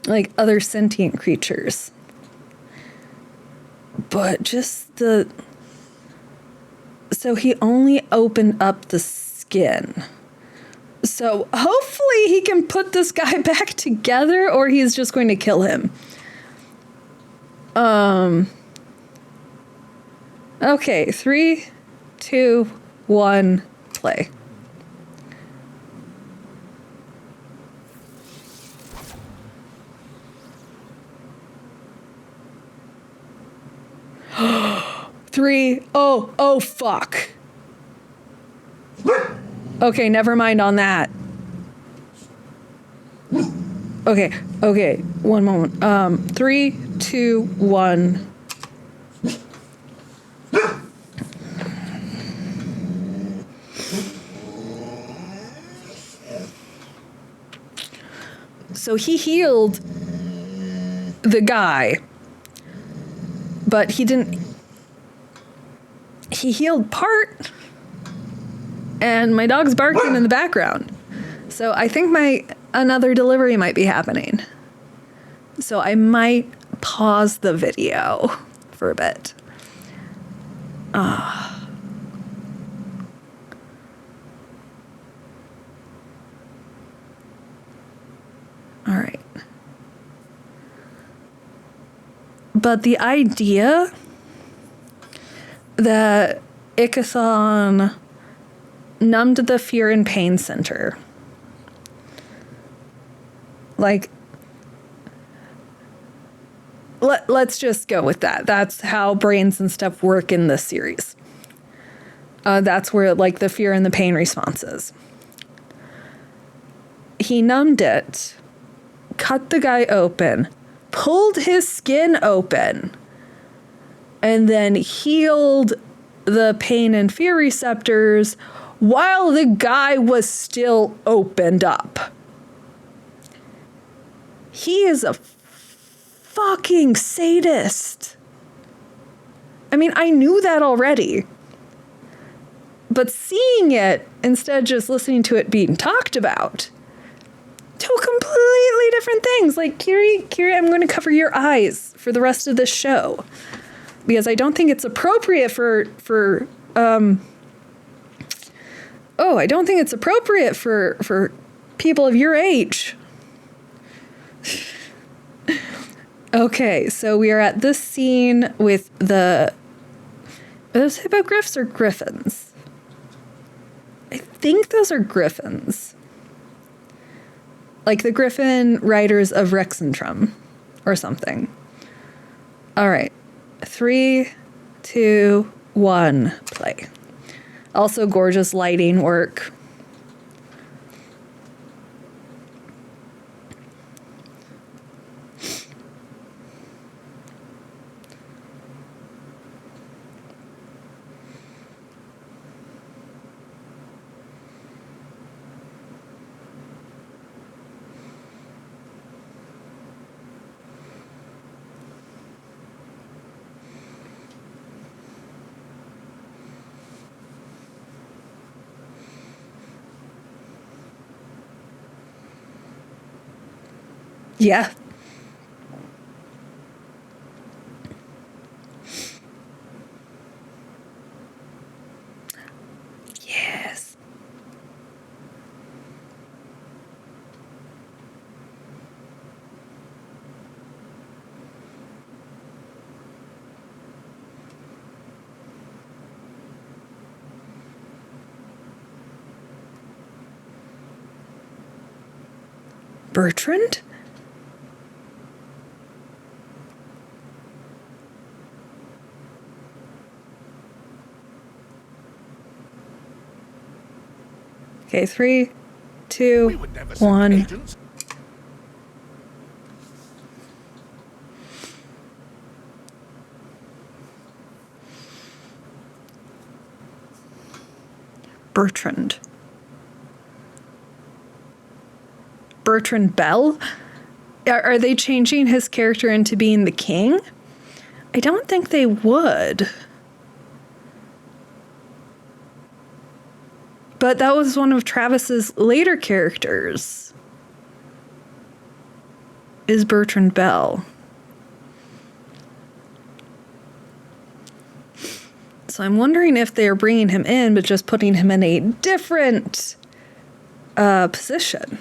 Like other sentient creatures. But just the... So he only opened up the skin. So hopefully he can put this guy back together or he's just going to kill him. Okay, 3, 2, 1, play. Three. Oh, fuck. Okay, never mind on that. Okay, one moment. 3, 2, 1. So he healed the guy, but he didn't... He healed part, and my dog's barking in the background. So I think another delivery might be happening. So I might pause the video for a bit. All right. But the idea that Ikathon numbed the fear and pain center. Like, let's just go with that. That's how brains and stuff work in this series. That's where like the fear and the pain responses. He numbed it, cut the guy open, pulled his skin open, and then healed the pain and fear receptors while the guy was still opened up. He is a fucking sadist. I mean, I knew that already. But seeing it, instead of just listening to it being talked about, two completely different things. Like, Kiri, I'm going to cover your eyes for the rest of this show. Because I don't think it's appropriate for people of your age. Okay, so we are at this scene with are those hippogriffs or griffins? I think those are griffins. Like the Griffin Riders of Rexentrum or something. All right. 3, 2, 1, play. Also gorgeous lighting work. Yeah. Yes. Bertrand? Okay, 3, 2, 1. Bertrand. Bertrand Bell? Are they changing his character into being the king? I don't think they would. But that was one of Travis's later characters. Is Bertrand Bell. So I'm wondering if they're bringing him in, but just putting him in a different position.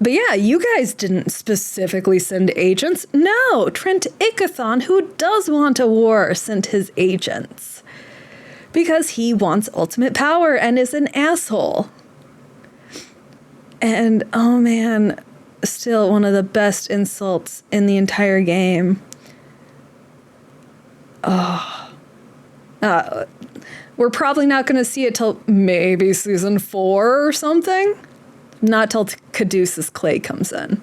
But yeah, you guys didn't specifically send agents. No, Trent Ickathon, who does want a war, sent his agents. Because he wants ultimate power and is an asshole. And, oh man, still one of the best insults in the entire game. We're probably not going to see it till maybe season 4 or something. Not till Caduceus Clay comes in.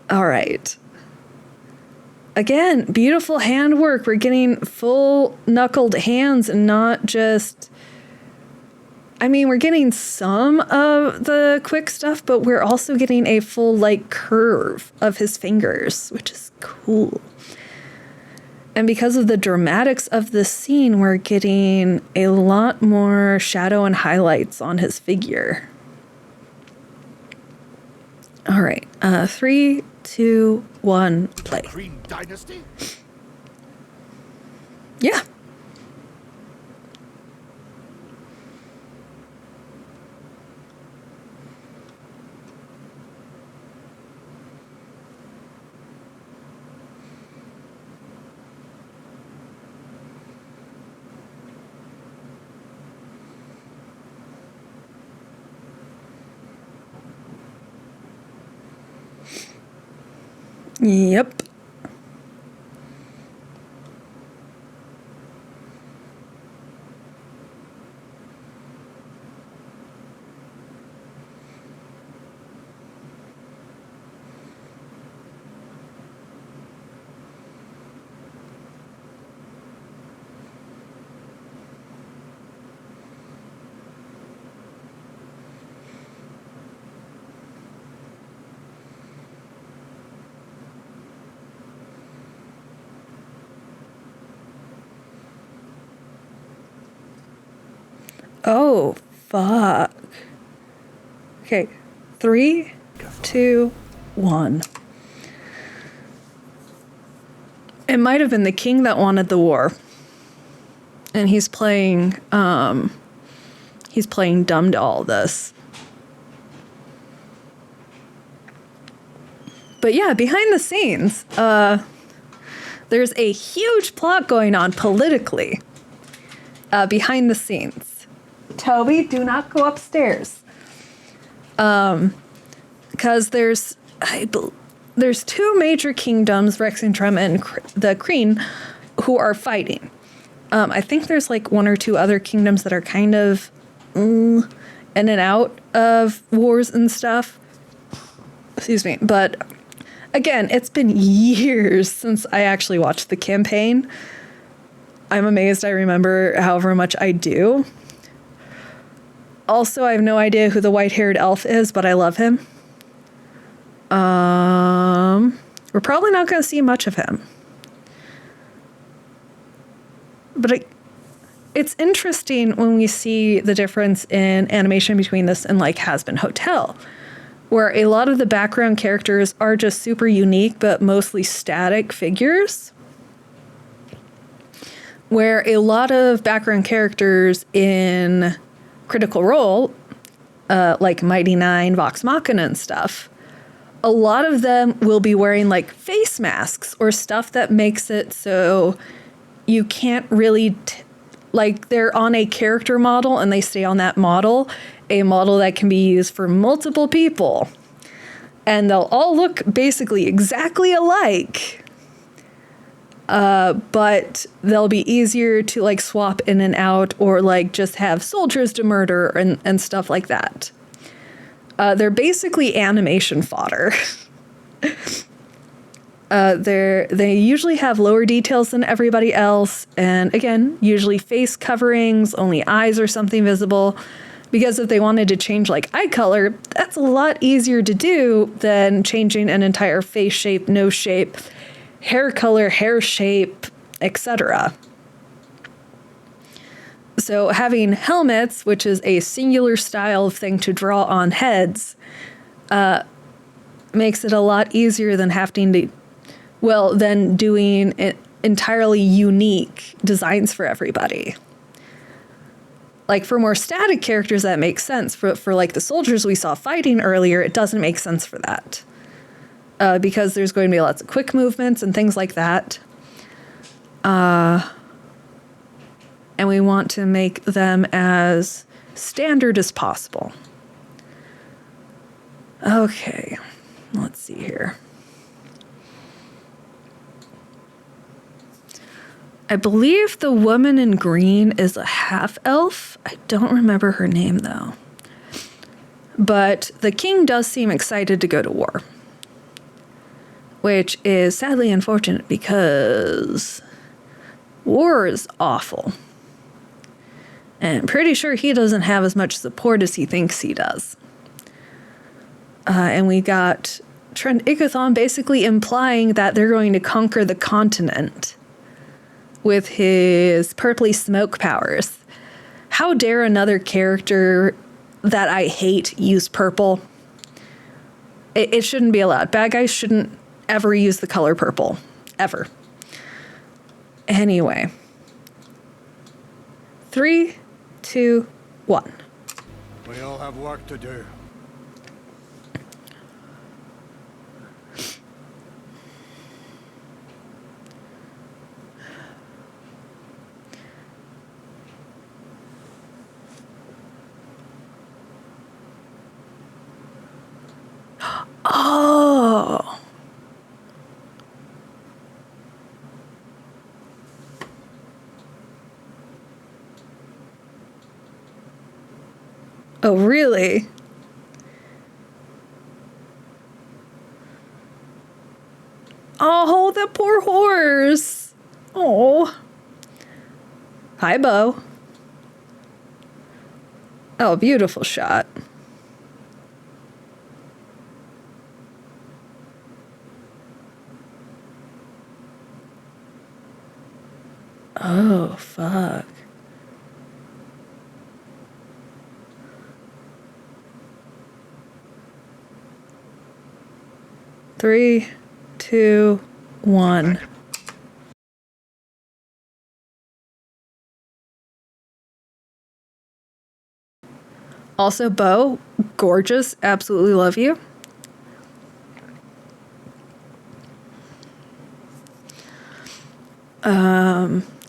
All right. Again, beautiful handwork. We're getting full knuckled hands and not just... I mean, we're getting some of the quick stuff, but we're also getting a full, like, curve of his fingers, which is cool. And because of the dramatics of this scene, we're getting a lot more shadow and highlights on his figure. All right. 3, 2, 1, play. Green Dynasty? Yeah. Yep. Oh, fuck. Okay. 3, 2, 1. It might have been the king that wanted the war. And he's playing dumb to all this. But yeah, behind the scenes, there's a huge plot going on politically. Behind the scenes. Toby, do not go upstairs. Because there's 2 major kingdoms, Rexentrum and the Kreen, who are fighting. I think there's like 1 or 2 other kingdoms that are kind of in and out of wars and stuff. Excuse me. But again, it's been years since I actually watched the campaign. I'm amazed I remember however much I do. Also, I have no idea who the white-haired elf is, but I love him. We're probably not going to see much of him. But it's interesting when we see the difference in animation between this and like Has Been Hotel, where a lot of the background characters are just super unique, but mostly static figures. Where a lot of background characters in Critical Role, like Mighty Nein, Vox Machina and stuff, a lot of them will be wearing like face masks or stuff that makes it so you can't really, like they're on a character model and they stay on that model, a model that can be used for multiple people. And they'll all look basically exactly alike. But they'll be easier to like swap in and out or like just have soldiers to murder and stuff like that. They're basically animation fodder. They usually have lower details than everybody else. And again, usually face coverings, only eyes or something visible. Because if they wanted to change like eye color, that's a lot easier to do than changing an entire face shape, nose shape, hair color, hair shape, etc. So having helmets, which is a singular style of thing to draw on heads, makes it a lot easier than than doing entirely unique designs for everybody. Like for more static characters, that makes sense. For like the soldiers we saw fighting earlier, it doesn't make sense for that. Because there's going to be lots of quick movements and things like that. And we want to make them as standard as possible. Okay, let's see here. I believe the woman in green is a half-elf. I don't remember her name, though. But the king does seem excited to go to war. Which is sadly unfortunate because war is awful. And I'm pretty sure he doesn't have as much support as he thinks he does. And we got Trent Ickathon basically implying that they're going to conquer the continent with his purpley smoke powers. How dare another character that I hate use purple? It shouldn't be allowed. Bad guys shouldn't ever use the color purple. Ever. Anyway. 3, 2, 1. We all have work to do. Oh. Oh, really? Oh, that poor horse. Oh. Hi, Bo. Oh, beautiful shot. Oh, fuck. 3, 2, 1. Also, Bo, gorgeous. Absolutely love you.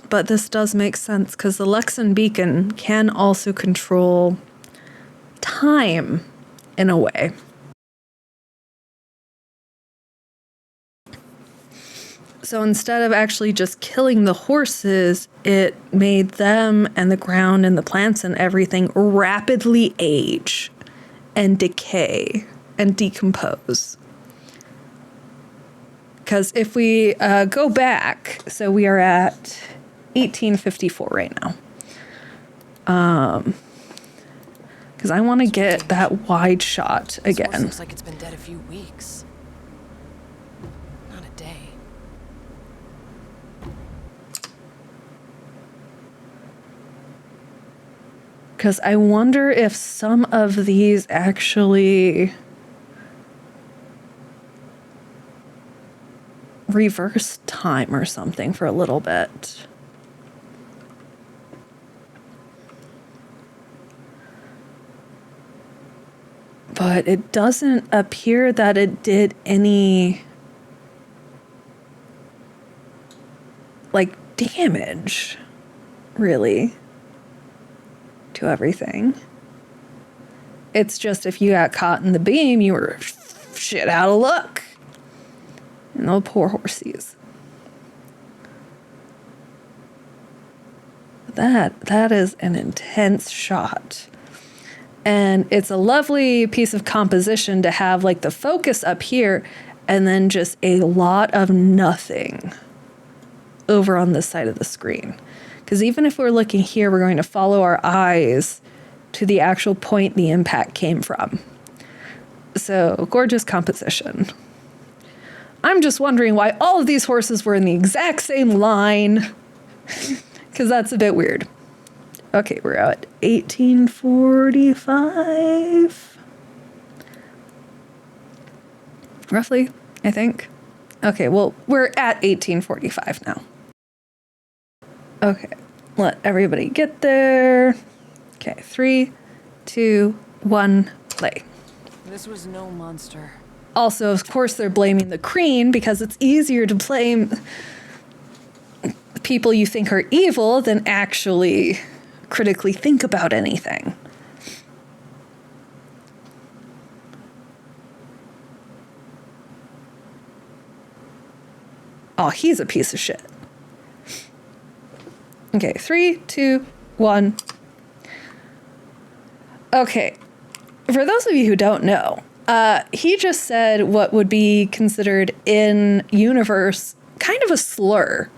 But this does make sense because the Lexan beacon can also control time in a way. So instead of actually just killing the horses, it made them and the ground and the plants and everything rapidly age and decay and decompose. Because if we go back, so we are at 1854 right now. Because I want to get that wide shot again. This looks like it's been dead a few weeks. Not a day. Because I wonder if some of these actually reverse time or something for a little bit. But it doesn't appear that it did any like damage, really, to everything. It's just if you got caught in the beam, you were shit out of luck. And those poor horsies. That is an intense shot. And it's a lovely piece of composition to have like the focus up here and then just a lot of nothing over on this side of the screen. Because even if we're looking here, we're going to follow our eyes to the actual point the impact came from. So gorgeous composition. I'm just wondering why all of these horses were in the exact same line, because that's a bit weird. Okay, we're at 1845. Roughly, I think. Okay, well, we're at 1845 now. Okay, let everybody get there. Okay, 3, 2, 1, play. This was no monster. Also, of course, they're blaming the Kreen because it's easier to blame people you think are evil than actually critically think about anything. Oh, he's a piece of shit. Okay, 3, 2, 1. Okay, for those of you who don't know, he just said what would be considered in universe kind of a slur.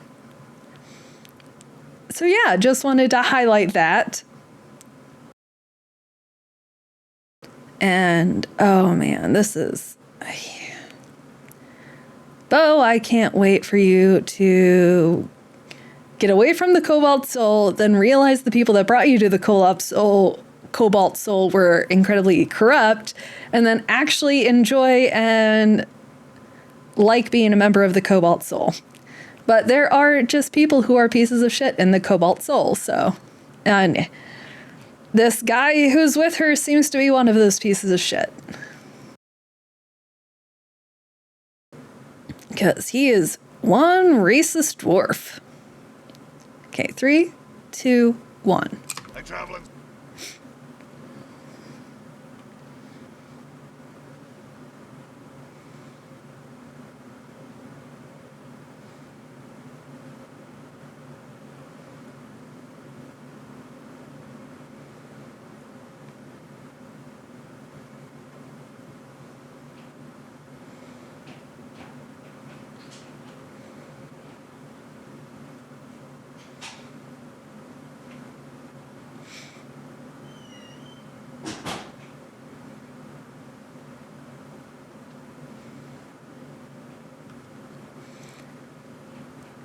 So yeah, just wanted to highlight that. And oh man, this is... Bo, I can't wait for you to get away from the Cobalt Soul, then realize the people that brought you to the Cobalt Soul were incredibly corrupt, and then actually enjoy and like being a member of the Cobalt Soul. But there are just people who are pieces of shit in the Cobalt Soul, so... And this guy who's with her seems to be one of those pieces of shit. Because he is one racist dwarf. Okay, 3, 2, 1. Hey, traveling.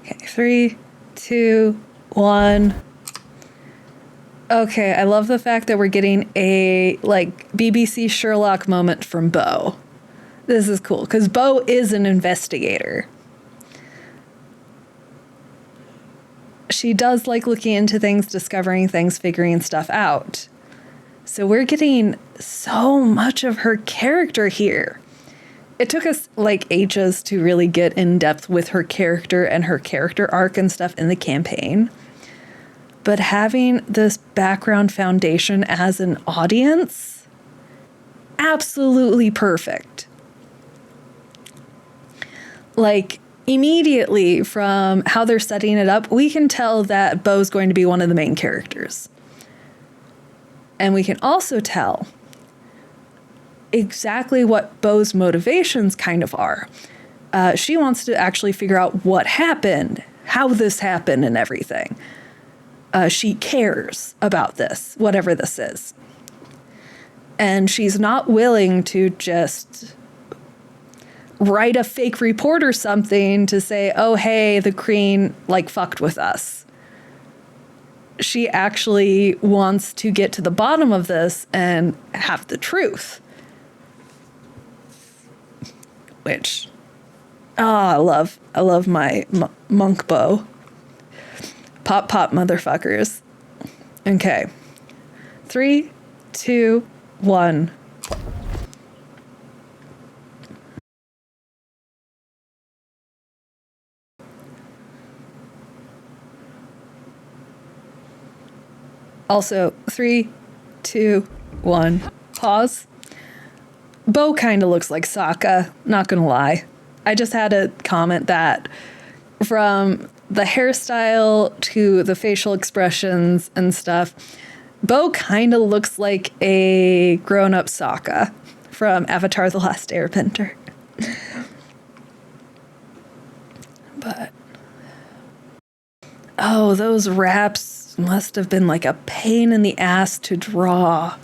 Okay, 3, 2, 1. Okay, I love the fact that we're getting a, like, BBC Sherlock moment from Bo. This is cool because Bo is an investigator. She does like looking into things, discovering things, figuring stuff out. So we're getting so much of her character here. It took us like ages to really get in depth with her character and her character arc and stuff in the campaign. But having this background foundation as an audience, absolutely perfect. Like, immediately from how they're setting it up, we can tell that Bo's going to be one of the main characters. And we can also tell exactly what Bo's motivations kind of are. She wants to actually figure out what happened, how this happened, and everything. She cares about this, whatever this is. And she's not willing to just write a fake report or something to say, oh, hey, the Queen, like, fucked with us. She actually wants to get to the bottom of this and have the truth. Which, I love my monk Bo. Pop, pop, motherfuckers. Okay. 3, 2, 1. Also, 3, 2, 1. Pause. Bo kind of looks like Sokka, not gonna lie. I just had to comment that from the hairstyle to the facial expressions and stuff, Bo kind of looks like a grown-up Sokka from Avatar: The Last Airbender. But oh, those wraps must have been like a pain in the ass to draw.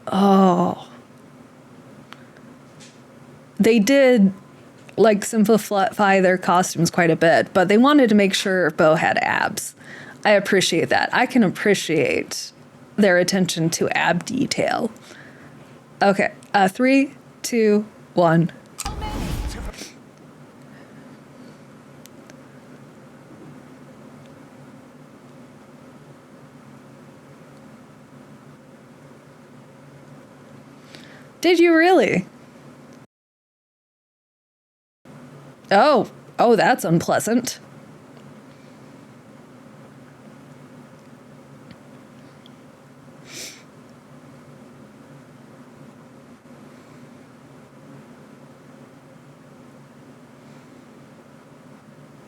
Oh. They did like simplify their costumes quite a bit, but they wanted to make sure Bo had abs. I appreciate that. I can appreciate their attention to ab detail. Okay, 3, 2, 1. Did you really? Oh, that's unpleasant.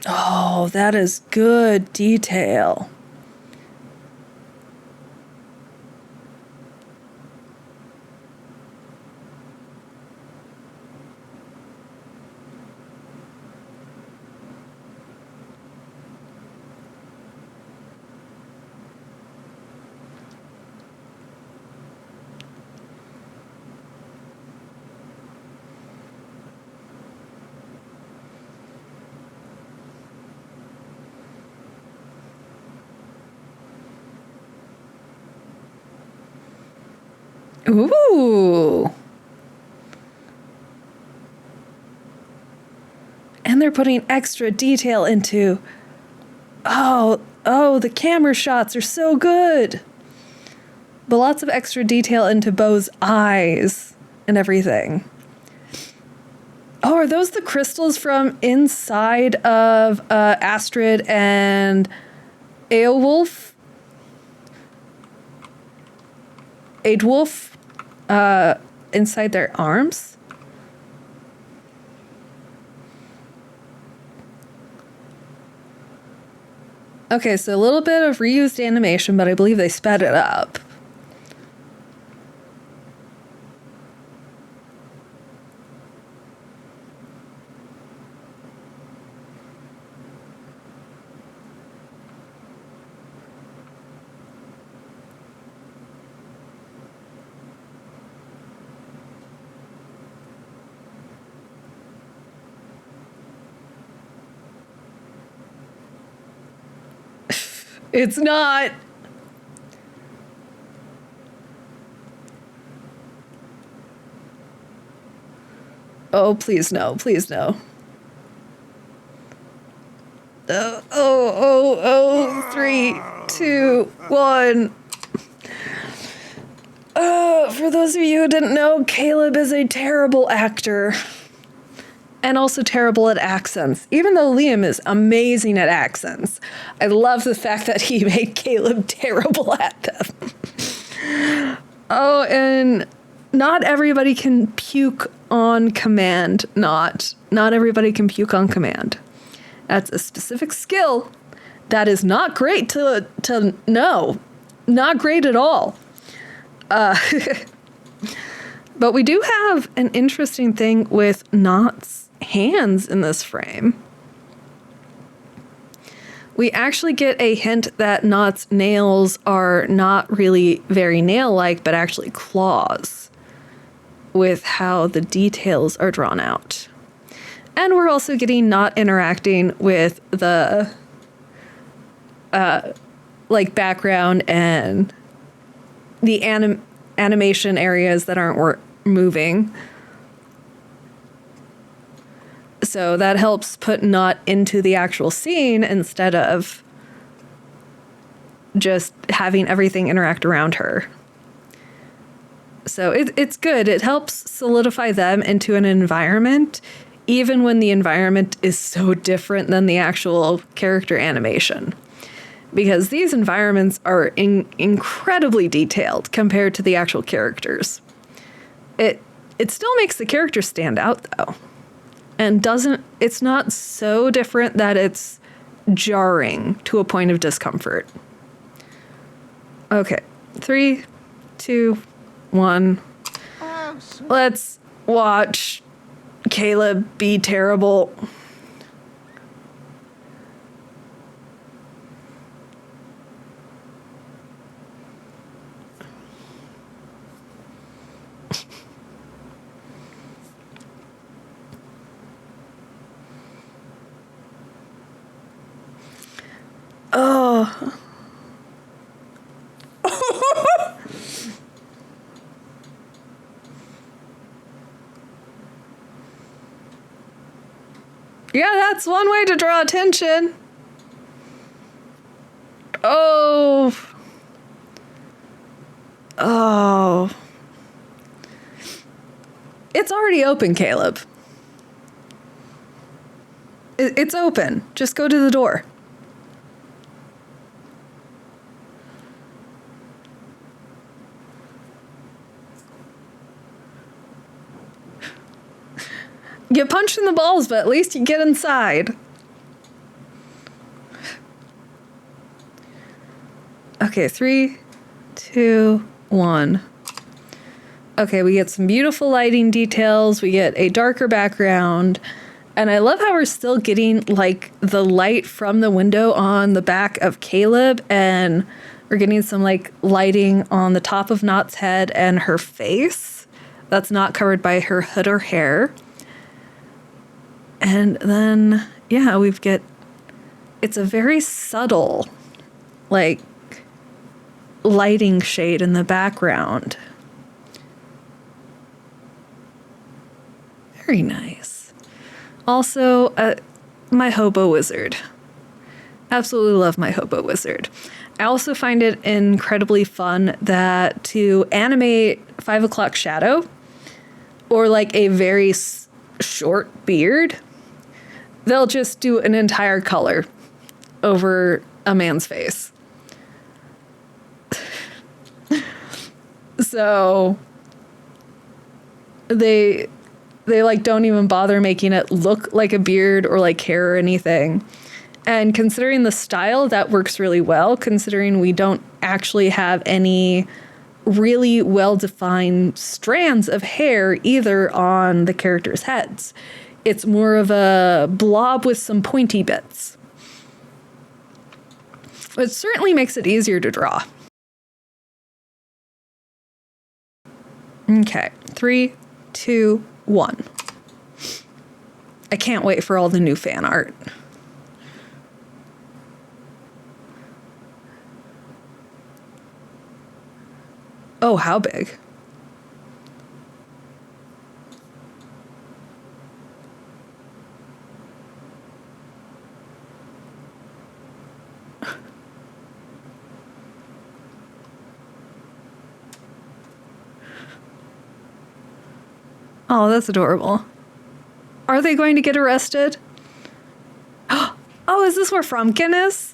Oh, that is good detail. Ooh. And they're putting extra detail into, oh, the camera shots are so good. But lots of extra detail into Bo's eyes and everything. Oh, are those the crystals from inside of Astrid and Aewolf? Aedwulf? Inside their arms? Okay, so a little bit of reused animation, but I believe they sped it up. It's not. Oh, please no, please no. Oh, 3, 2, 1. For those of you who didn't know, Caleb is a terrible actor. And also terrible at accents. Even though Liam is amazing at accents, I love the fact that he made Caleb terrible at them. Oh, and not everybody can puke on command. Not everybody can puke on command. That's a specific skill that is not great to know. Not great at all. But we do have an interesting thing with Nott's hands in this frame. We actually get a hint that Nott's nails are not really very nail-like, but actually claws, with how the details are drawn out. And we're also getting Nott interacting with the like background and the animation areas that aren't moving. So that helps put Nott into the actual scene instead of just having everything interact around her. So it's good. It helps solidify them into an environment, even when the environment is so different than the actual character animation. Because these environments are incredibly detailed compared to the actual characters. It still makes the characters stand out, though. And it's not so different that it's jarring to a point of discomfort. Okay, 3, 2, 1. Let's watch Caleb be terrible. Oh. Yeah, that's one way to draw attention. Oh. Oh. It's already open, Caleb. It's open. Just go to the door. Get punched in the balls, but at least you get inside. Okay, 3, 2, 1. Okay, we get some beautiful lighting details. We get a darker background. And I love how we're still getting like the light from the window on the back of Caleb, and we're getting some like lighting on the top of Nott's head and her face that's not covered by her hood or hair. And then, yeah, it's a very subtle, like, lighting shade in the background. Very nice. Also, my Hobo wizard. Absolutely love my Hobo wizard. I also find it incredibly fun that to animate 5 o'clock shadow, or like a very short beard, they'll just do an entire color over a man's face. So they like don't even bother making it look like a beard or like hair or anything. And considering the style, that works really well, considering we don't actually have any really well-defined strands of hair either on the characters' heads. It's more of a blob with some pointy bits. It certainly makes it easier to draw. Okay, 3, 2, 1. I can't wait for all the new fan art. Oh, how big? Oh, that's adorable. Are they going to get arrested? Oh, is this where Frumpkin is?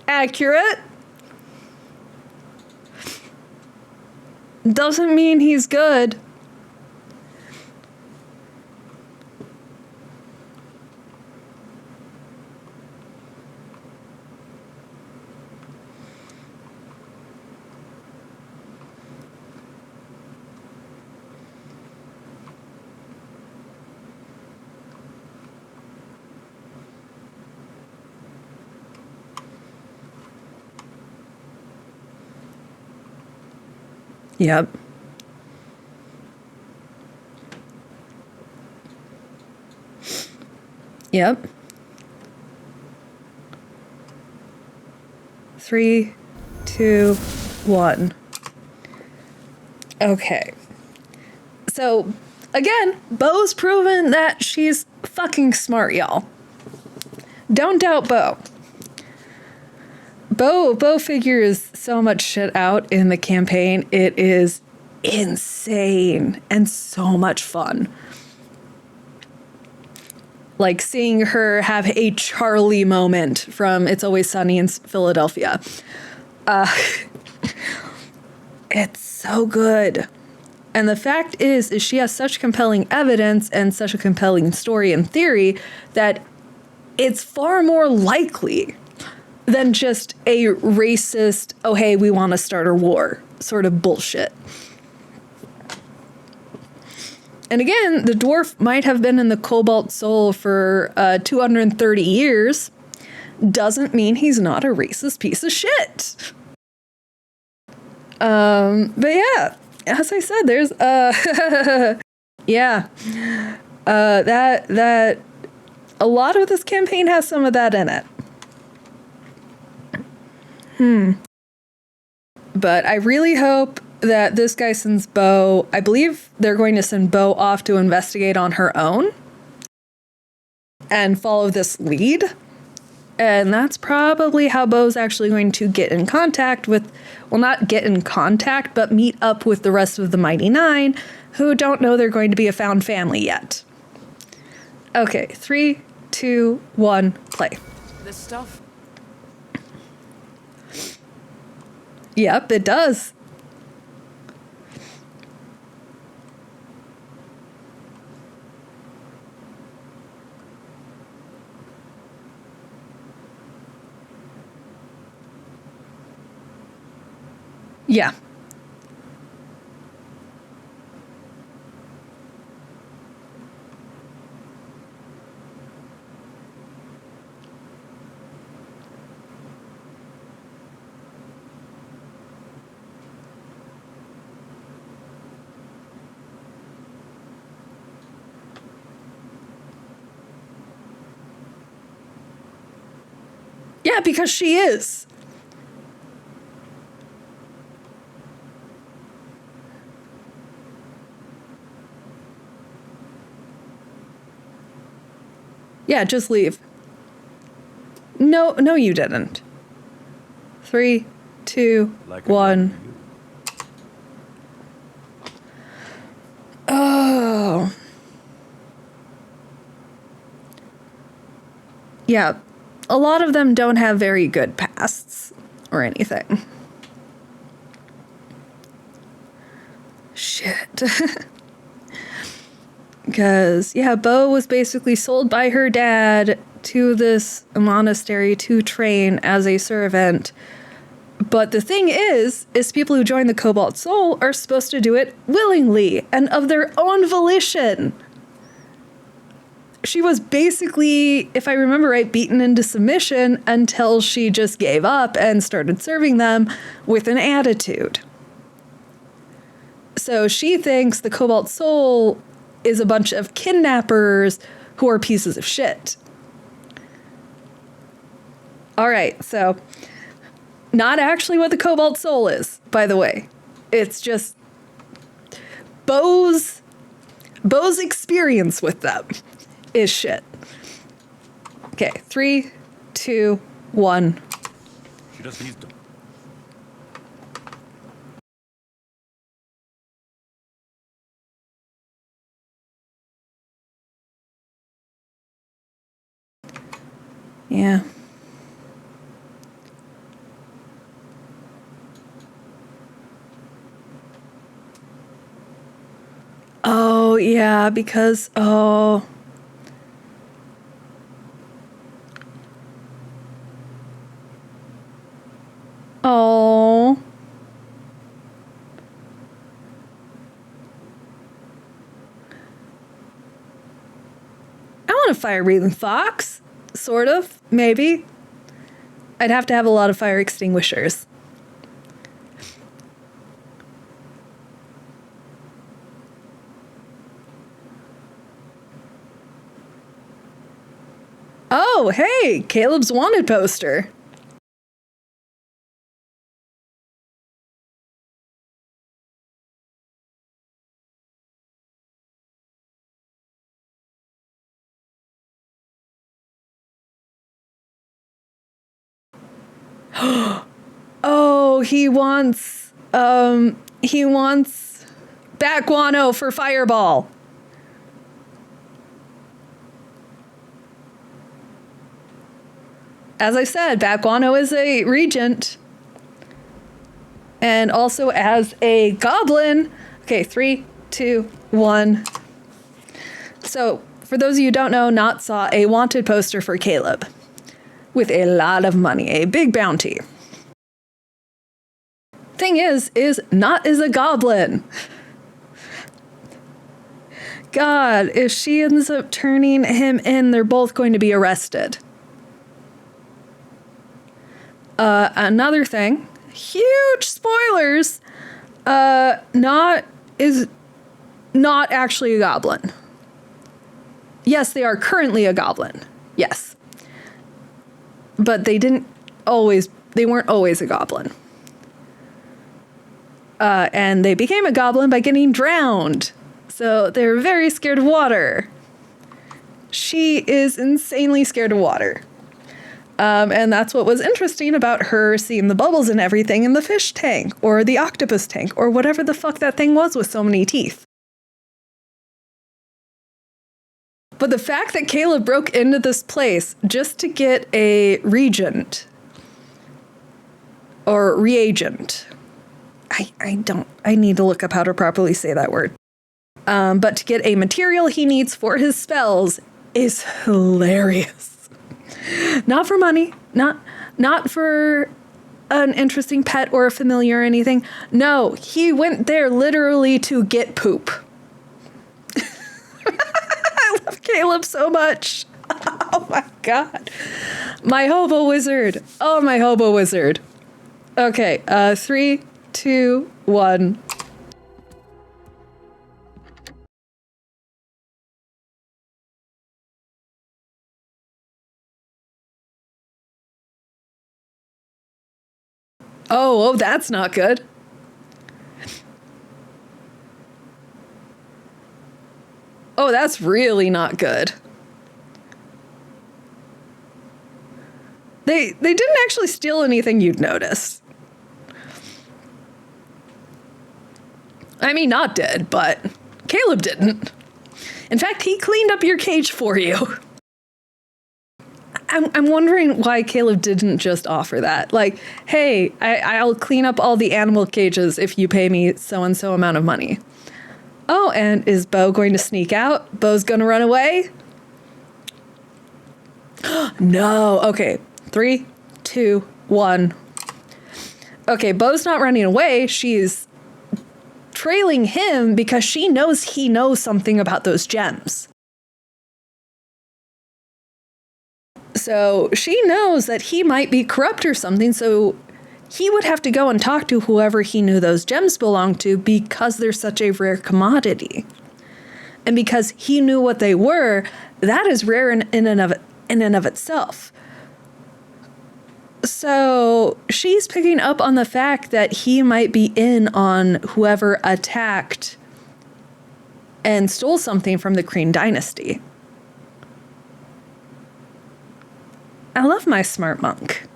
Accurate. Doesn't mean he's good. Yep. Yep. 3, 2, 1. Okay. So, again, Bo's proven that she's fucking smart, y'all. Don't doubt Bo. Bo figures so much shit out in the campaign. It is insane and so much fun. Like seeing her have a Charlie moment from It's Always Sunny in Philadelphia. It's so good. And the fact is she has such compelling evidence and such a compelling story and theory that it's far more likely than just a racist, oh, hey, we want to start a war sort of bullshit. And again, the dwarf might have been in the Cobalt Soul for 230 years. Doesn't mean he's not a racist piece of shit. But yeah, as I said, there's yeah, that a lot of this campaign has some of that in it. But I really hope that this guy sends Bo. I believe they're going to send Bo off to investigate on her own and follow this lead. And that's probably how Bo's actually going to get in contact with, well, not get in contact, but meet up with the rest of the Mighty Nine, who don't know they're going to be a found family yet. Okay, 3, 2, 1, play. This stuff? Yep, it does. Yeah. Yeah, because she is. Yeah, just leave. No, you didn't. 3, 2, 1. Oh. Yeah, a lot of them don't have very good pasts or anything. Shit. Because, yeah, Bo was basically sold by her dad to this monastery to train as a servant But the thing is people who join the Cobalt Soul are supposed to do it willingly and of their own volition. She was basically, if I remember right, beaten into submission until she just gave up and started serving them with an attitude. So she thinks the Cobalt Soul is a bunch of kidnappers who are pieces of shit. All right, so not actually what the Cobalt Soul is, by the way. It's just Bo's experience with them is shit. Okay, 3, 2, 1. Yeah. Oh, yeah, because, oh. Oh. I want a fire-breathing fox. Sort of, maybe. I'd have to have a lot of fire extinguishers. Oh, hey, Caleb's wanted poster. Oh, he wants bat guano for Fireball. As I said, bat guano is a regent. And also as a goblin. Okay, 3, 2, 1. So, for those of you who don't know, Nott saw a wanted poster for Caleb with a lot of money, a big bounty. Thing is Nott is a goblin. God, if she ends up turning him in, they're both going to be arrested. Another thing, huge spoilers, Nott is not actually a goblin. Yes, they are currently a goblin. Yes. But they weren't always a goblin. And they became a goblin by getting drowned. So they're very scared of water. She is insanely scared of water. And that's what was interesting about her seeing the bubbles and everything in the fish tank, or the octopus tank, or whatever the fuck that thing was with so many teeth. But the fact that Caleb broke into this place just to get a regent, or reagent, I need to look up how to properly say that word. But to get a material he needs for his spells is hilarious. Not for money, not for an interesting pet or a familiar or anything. No, he went there literally to get poop. I love Caleb so much. Oh my god. My hobo wizard. Oh, my hobo wizard. Okay, 3, 2, 1. Oh, that's not good. Oh, that's really not good. They didn't actually steal anything you'd notice. I mean, Nott did, but Caleb didn't. In fact, he cleaned up your cage for you. I'm wondering why Caleb didn't just offer that. Like, hey, I'll clean up all the animal cages if you pay me so-and-so amount of money. Oh, and is Bo going to sneak out? Bo's going to run away? No. Okay. 3, 2, 1. okay, Bo's not running away. She's trailing him because she knows he knows something about those gems. So she knows that he might be corrupt or something, so he would have to go and talk to whoever he knew those gems belonged to because they're such a rare commodity. And because he knew what they were, that is rare in and of itself. So she's picking up on the fact that he might be in on whoever attacked and stole something from the Kryn dynasty. I love my smart monk.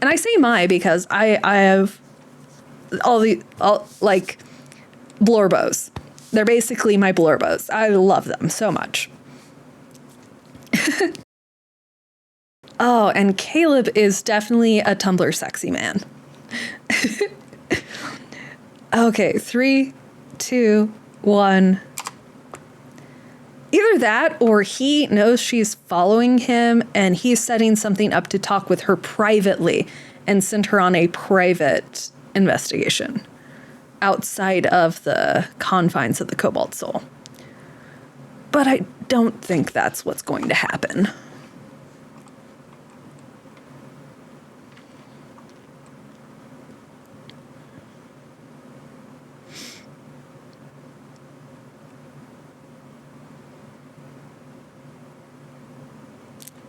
And I say my because I have all like blorbos. They're basically my blorbos. I love them so much. Oh, and Caleb is definitely a Tumblr sexy man. Okay, 3, 2, 1. Either that or he knows she's following him and he's setting something up to talk with her privately and send her on a private investigation outside of the confines of the Cobalt Soul. But I don't think that's what's going to happen.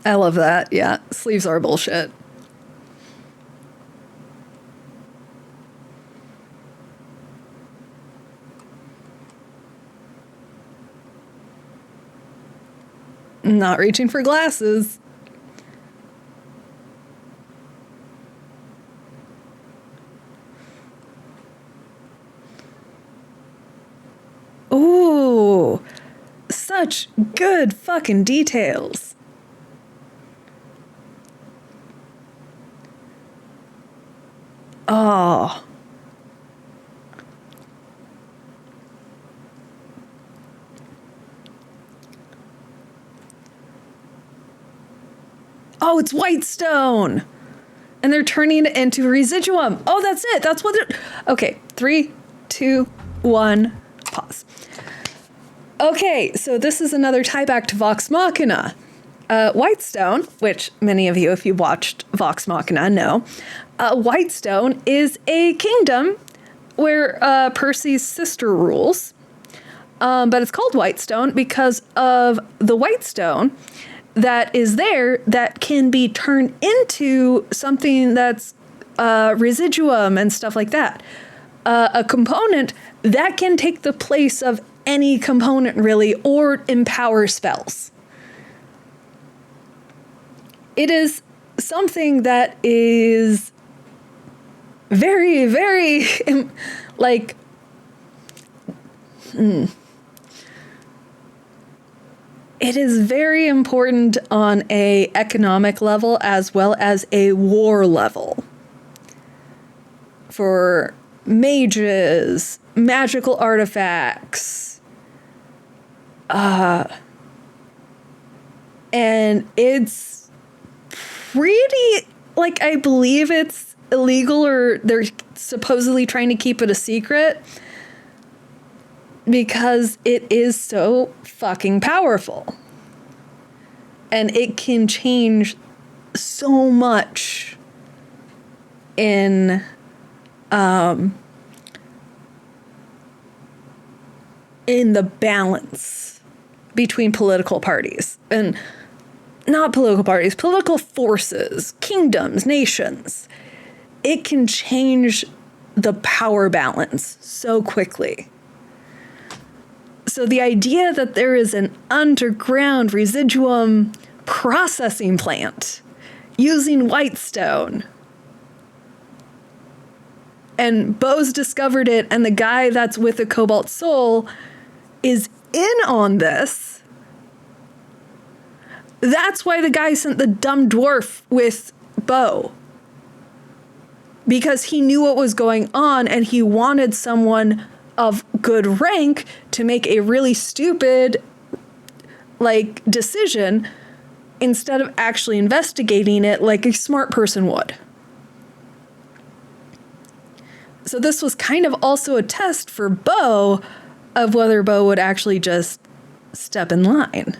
I love that. Yeah, sleeves are bullshit. Not reaching for glasses. Ooh, such good fucking details. Oh. Oh, it's Whitestone. And they're turning it into residuum. Oh, that's it. That's what they're... Okay, 3, 2, 1, pause. Okay, so this is another tie back to Vox Machina. Whitestone, which many of you, if you watched Vox Machina, know, Whitestone is a kingdom where Percy's sister rules. But it's called Whitestone because of the Whitestone that is there that can be turned into something that's residuum and stuff like that. A component that can take the place of any component, really, or empower spells. It is something that is very, very, like, it is very important on a economic level as well as a war level. For mages, magical artifacts, and it's pretty, like, I believe it's illegal or they're supposedly trying to keep it a secret because it is so fucking powerful. And it can change so much in the balance between political parties. And not political parties, political forces, kingdoms, nations. It can change the power balance so quickly. So the idea that there is an underground residuum processing plant using Whitestone, and Bo's discovered it, and the guy that's with the Cobalt Soul is in on this. That's why the guy sent the dumb dwarf with Bo. Because he knew what was going on and he wanted someone of good rank to make a really stupid, like, decision instead of actually investigating it like a smart person would. So this was kind of also a test for Bo of whether Bo would actually just step in line.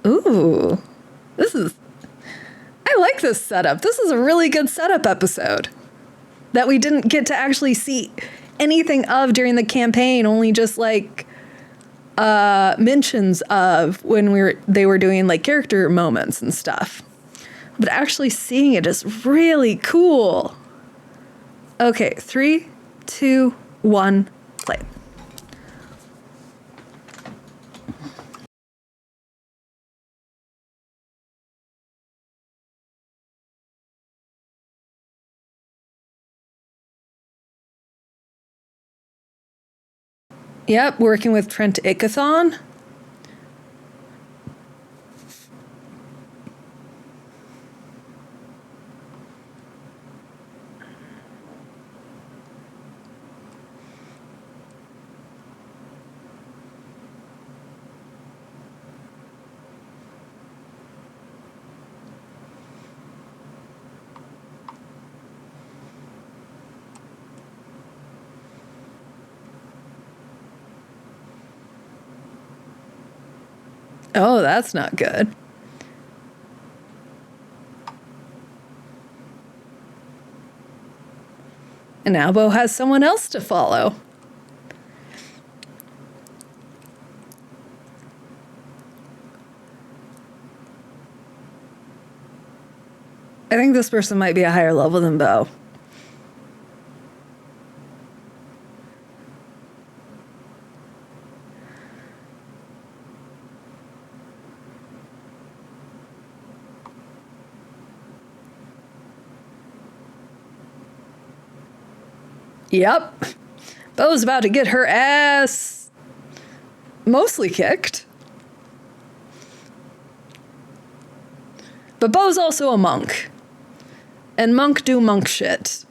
Ooh, I like this setup. This is a really good setup episode that we didn't get to actually see anything of during the campaign, only just like mentions of when they were doing like character moments and stuff. But actually seeing it is really cool. Okay, 3, 2, 1, play. Yep, working with Trent Ickathon. Oh, that's not good. And now Bo has someone else to follow. I think this person might be a higher level than Bo. Yep. Bo's about to get her ass mostly kicked. But Bo's also a monk. And monk do monk shit.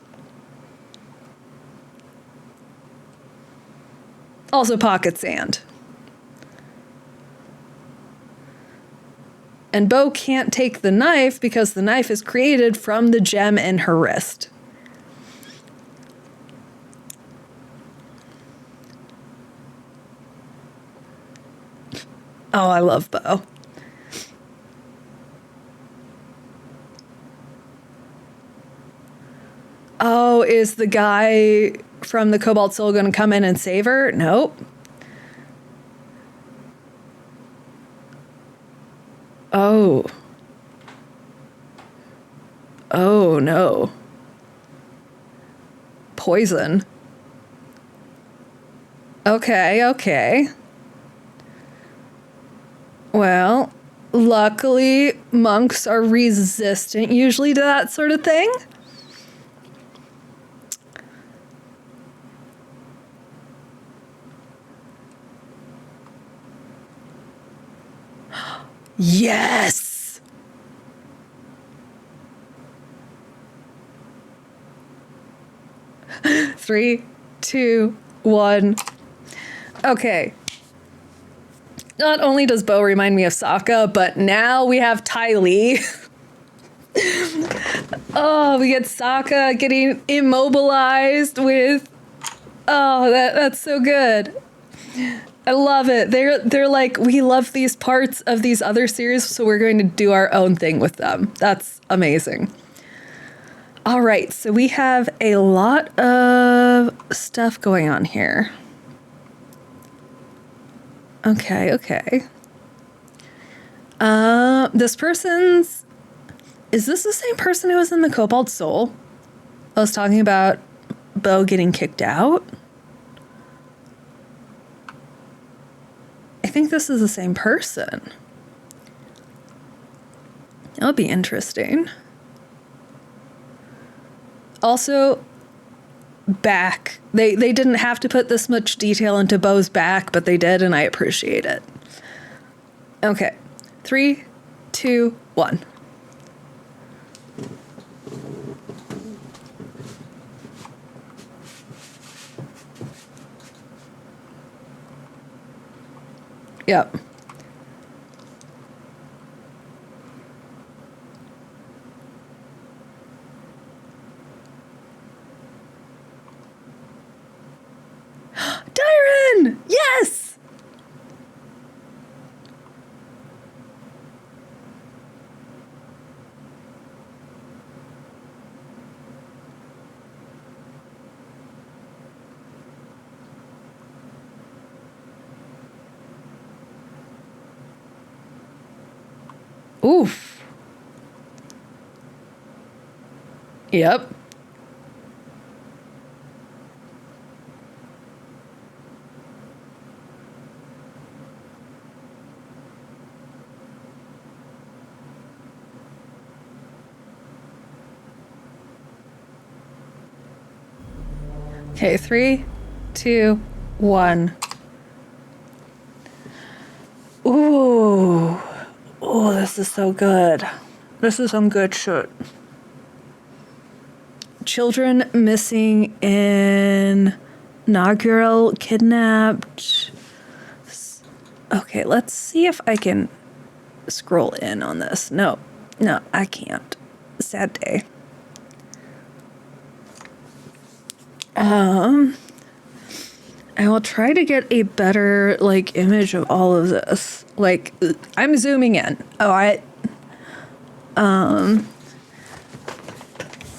Also pocket sand. And Bo can't take the knife because the knife is created from the gem in her wrist. Oh, I love Bo. Oh, is the guy from the Cobalt Soul going to come in and save her? Nope. Oh. Oh, no. Poison. Okay, okay. Well, luckily, monks are resistant usually to that sort of thing. Yes! Three, two, one. Okay. Not only does Bo remind me of Sokka, but now we have Ty Lee. Oh, we get Sokka getting immobilized with... Oh, that's so good. I love it. They're like, we love these parts of these other series, so we're going to do our own thing with them. That's amazing. All right, so we have a lot of stuff going on here. Okay, okay. This person's... Is this the same person who was in the Cobalt Soul? I was talking about Bo getting kicked out. I think this is the same person. That would be interesting. Also, back. They didn't have to put this much detail into Bo's back, but they did, and I appreciate it. Okay. 3, 2, 1. Yep. Oof. Yep. Okay, 3, 2, 1. Ooh. Oh, this is so good. This is some good shit. Children missing in inaugural kidnapped. Okay, let's see if I can scroll in on this. No, I can't. Sad day. I will try to get a better image of all of this. I'm zooming in. Da,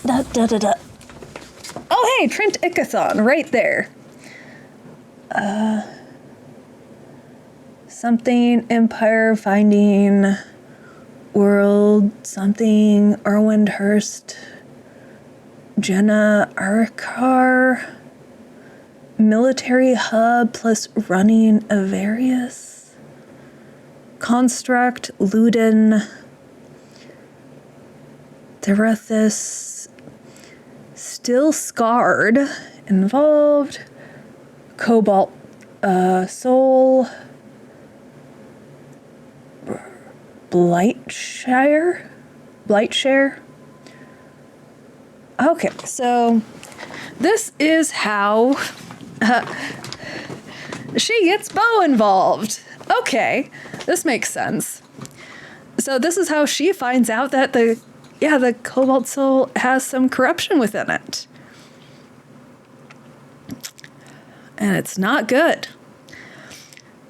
da, da, da. Oh, hey, Trent Ickathon, right there. Something Empire Finding World something Erwin Hurst Jenna Arkar Military Hub plus running a various Construct Luden Therethis Still Scarred involved Cobalt Soul Blightshare. Okay, so this is how she gets Bo involved. Okay, this makes sense. So this is how she finds out that the Cobalt Soul has some corruption within it. And it's not good.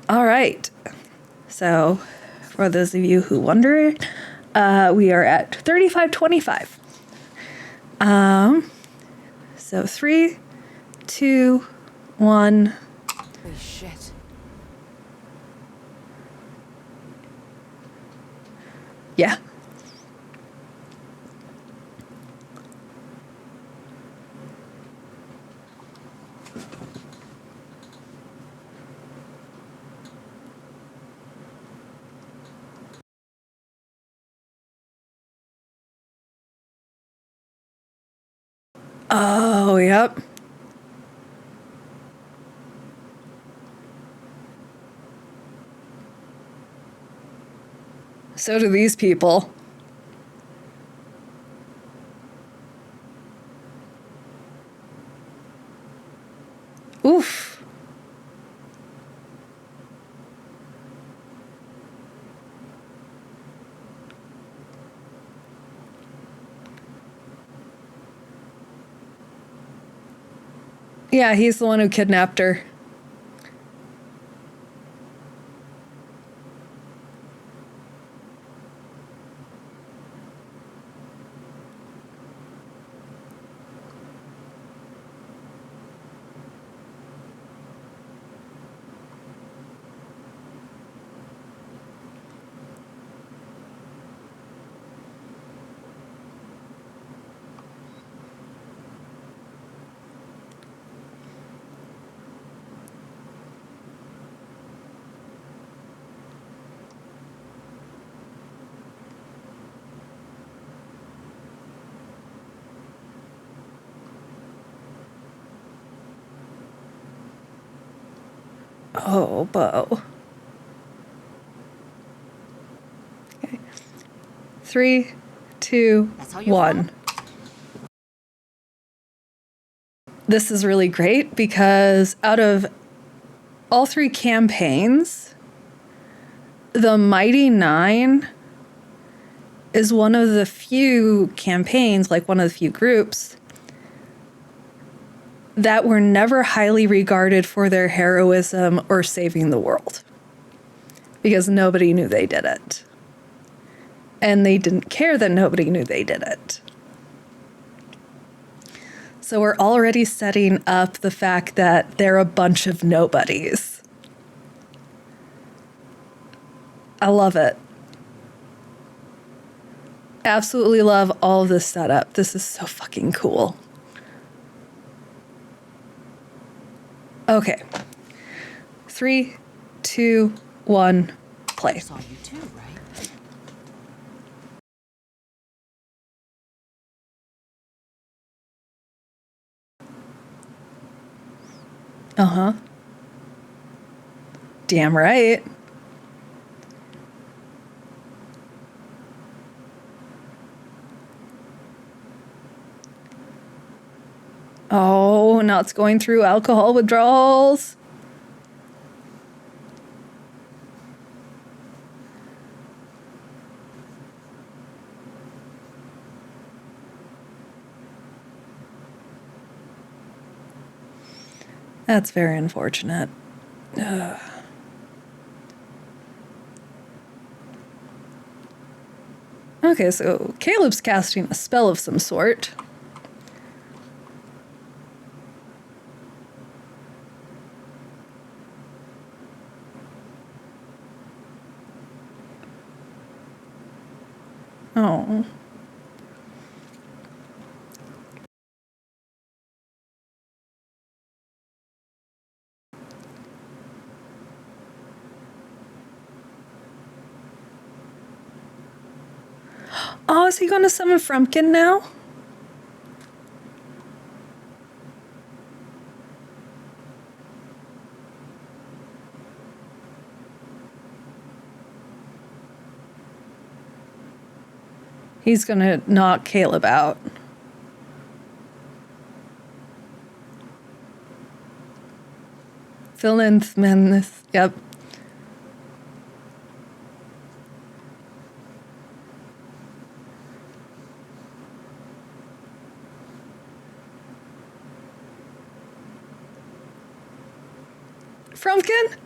All right. So for those of you who wonder, we are at 3525. So 3, 2, 1. Holy shit. Yeah. Oh, yep. So do these people. Oof. Yeah, he's the one who kidnapped her. Oh, Bo. Okay. 3, 2, That's how you 1. This is really great because out of all 3 campaigns, the Mighty Nine is one of the few campaigns, one of the few groups, that were never highly regarded for their heroism or saving the world. Because nobody knew they did it. And they didn't care that nobody knew they did it. So we're already setting up the fact that they're a bunch of nobodies. I love it. absolutely love all of this setup. This is so fucking cool. Okay. 3, 2, 1, play. Saw you too, right? Uh-huh. Damn right. Oh, now it's going through alcohol withdrawals. That's very unfortunate. Ugh. Okay, so Caleb's casting a spell of some sort. Oh. Oh, is he going to summon Frumpkin now? He's going to knock Caleb out. Philanthropist. Yep. Frumpkin?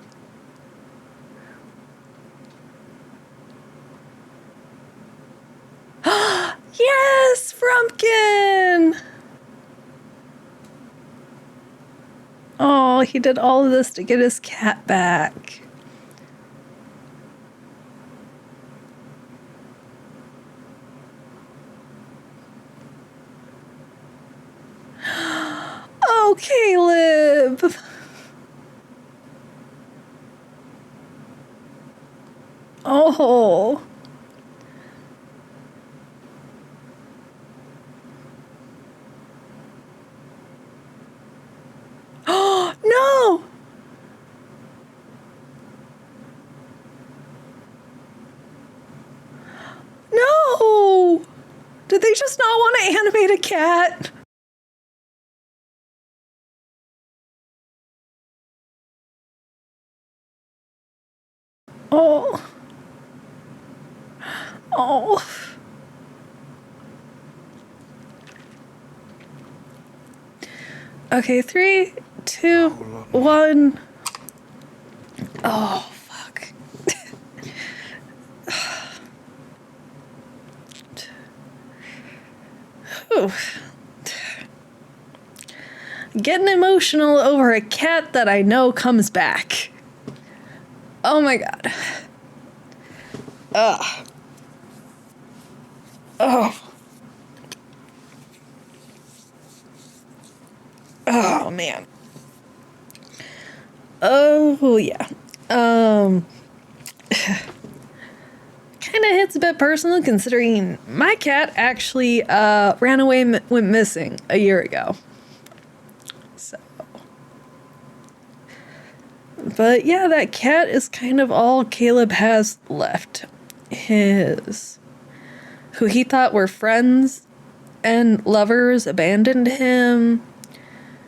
Yes, Frumpkin! Oh, he did all of this to get his cat back. Oh, Caleb! Oh. Oh, no! No! Did they just not want to animate a cat? Oh. Oh. Okay, 3, 2, 1. Oh, fuck. Whew. Getting emotional over a cat that I know comes back. Oh my god. Ugh. Oh. Oh man. Oh yeah. Kind of hits a bit personal considering my cat actually ran away and went missing a year ago. So. But yeah, that cat is kind of all Caleb has left. Who he thought were friends and lovers abandoned him.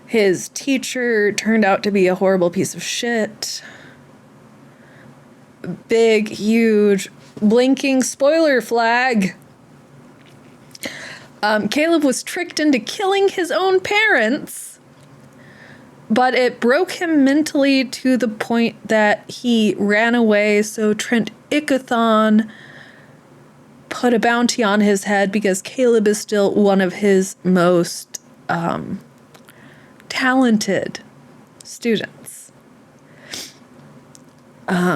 His teacher turned out to be a horrible piece of shit. Big, huge, blinking spoiler flag. Caleb was tricked into killing his own parents, but it broke him mentally to the point that he ran away, so Trent Ickathon put a bounty on his head because Caleb is still one of his most talented students.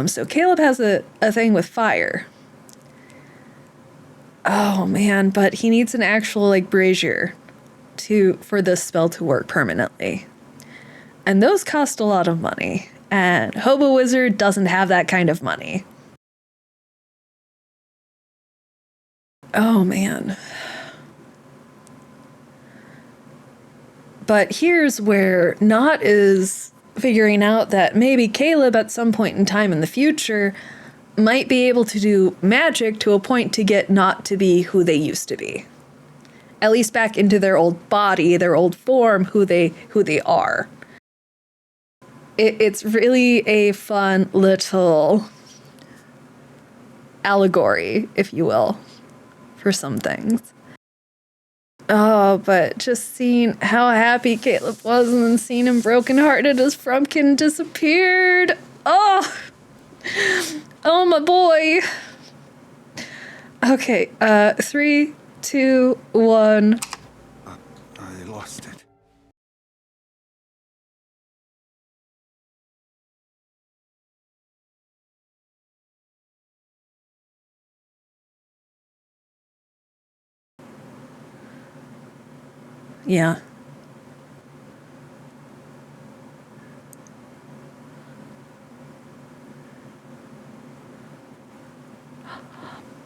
So Caleb has a thing with fire. Oh man, but he needs an actual like brazier for this spell to work permanently. And those cost a lot of money. And Hobo Wizard doesn't have that kind of money. Oh man. But here's where Nott is figuring out that maybe Caleb at some point in time in the future might be able to do magic to a point to get Nott to be who they used to be. At least back into their old body, their old form, who they are. It's really a fun little allegory, if you will, for some things. Oh, but just seeing how happy Caleb was and then seeing him brokenhearted as Frumpkin disappeared. Oh, my boy. Okay, 3, 2, 1. I lost it. Yeah.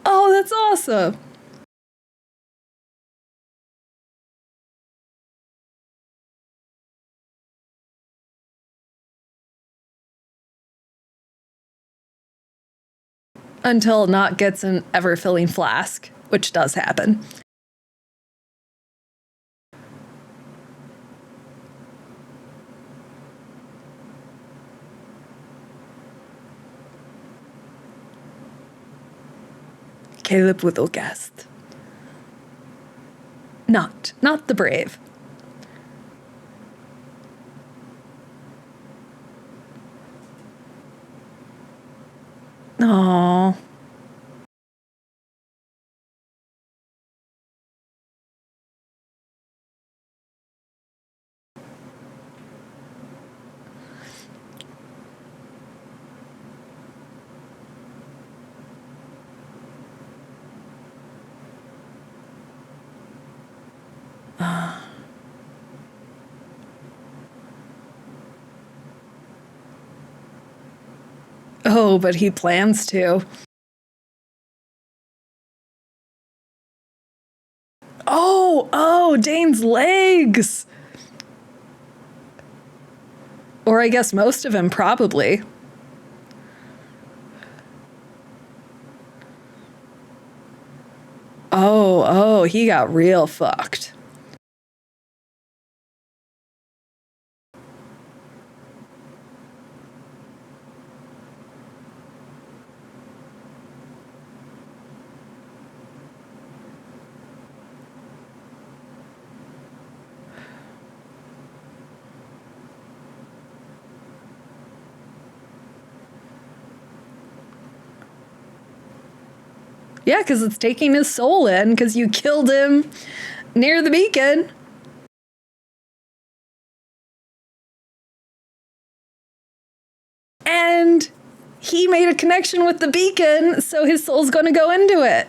Oh, that's awesome. Until Nott gets an ever-filling flask, which does happen. Caleb Whittlegast. Not the brave. Aww. Oh, but he plans to. Oh, Dane's legs! Or I guess most of him, probably. Oh, he got real fucked. Yeah, because it's taking his soul in, because you killed him near the beacon. And he made a connection with the beacon, so his soul's gonna go into it.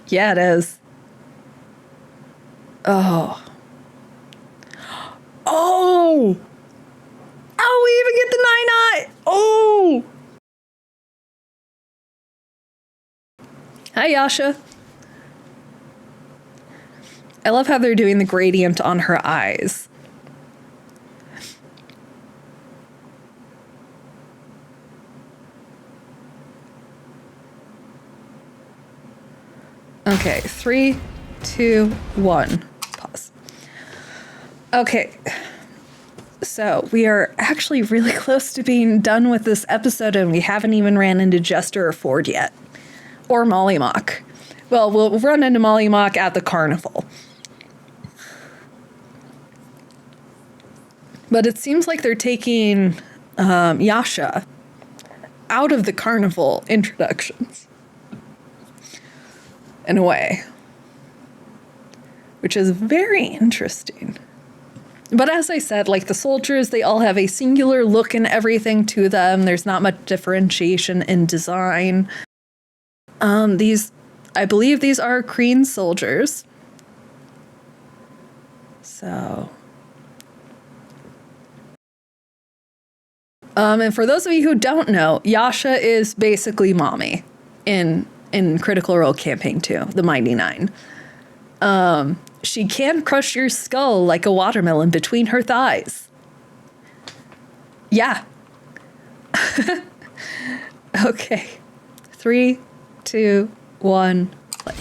Yeah, it is. Oh. Oh! Oh, we even get the 9-eye! Oh! Hi, Yasha. I love how they're doing the gradient on her eyes. Okay, 3, 2, 1. Pause. Okay. So we are actually really close to being done with this episode, and we haven't even ran into Jester or Ford yet. Or Molly Mock. Well, we'll run into Molly Mock at the carnival. But it seems like they're taking Yasha out of the carnival introductions. In a way. Which is very interesting. But as I said, like the soldiers, they all have a singular look and everything to them. There's not much differentiation in design. I believe these are Kreen soldiers. So. And for those of you who don't know, Yasha is basically Mommy in Critical Role Campaign 2, the Mighty Nine. She can crush your skull like a watermelon between her thighs. Yeah. Okay. 3, 2, 1, play.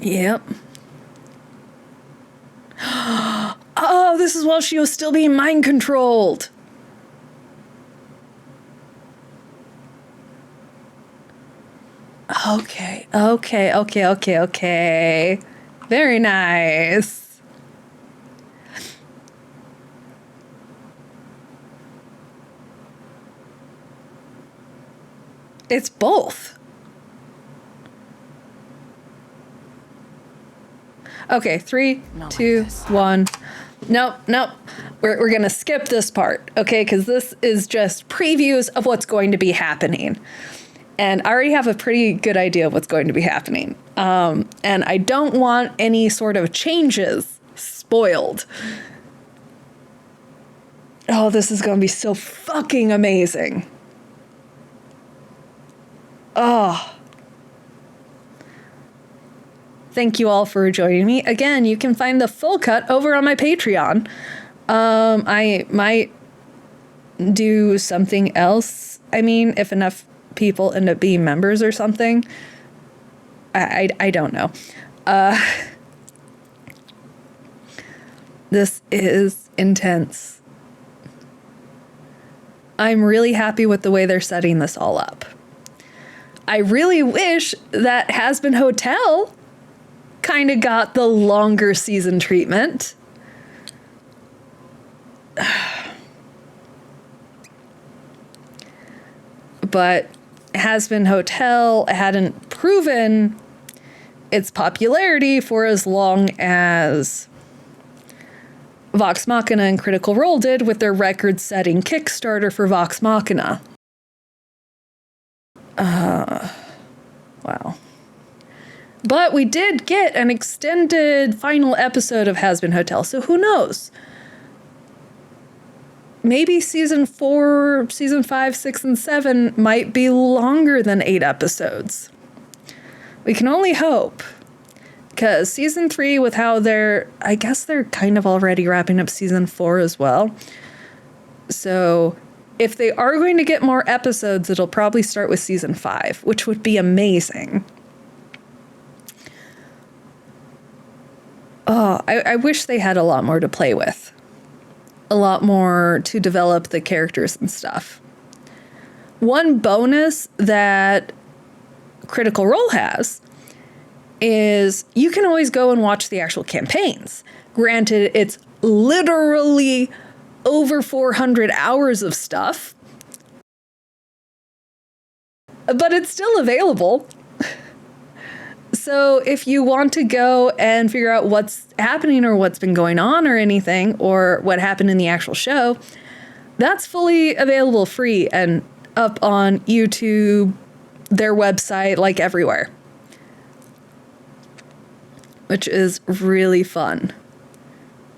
Yep. Oh, this is while she was still being mind controlled. Okay. Very nice. It's both. Okay, 3, 2, 1. Nope. We're going to skip this part, okay? Because this is just previews of what's going to be happening. And I already have a pretty good idea of what's going to be happening. And I don't want any sort of changes spoiled. Oh, this is going to be so fucking amazing. Oh. Thank you all for joining me. Again, you can find the full cut over on my Patreon. I might do something else. I mean, if enough people end up being members or something. I don't know. This is intense. I'm really happy with the way they're setting this all up. I really wish that Has Been Hotel kind of got the longer season treatment. But Has Been Hotel hadn't proven its popularity for as long as Vox Machina and Critical Role did with their record-setting Kickstarter for Vox Machina. Wow. But we did get an extended final episode of Has Been Hotel, so who knows? Maybe season 4, season 5, 6, and 7 might be longer than 8 episodes. We can only hope. Because season 3, with how I guess they're kind of already wrapping up season 4 as well. So if they are going to get more episodes, it'll probably start with season 5, which would be amazing. Oh, I wish they had a lot more to play with. A lot more to develop the characters and stuff. One bonus that Critical Role has is you can always go and watch the actual campaigns. Granted, it's literally over 400 hours of stuff, but it's still available. So if you want to go and figure out what's happening or what's been going on or anything, or what happened in the actual show, that's fully available free and up on YouTube, their website, like everywhere. Which is really fun.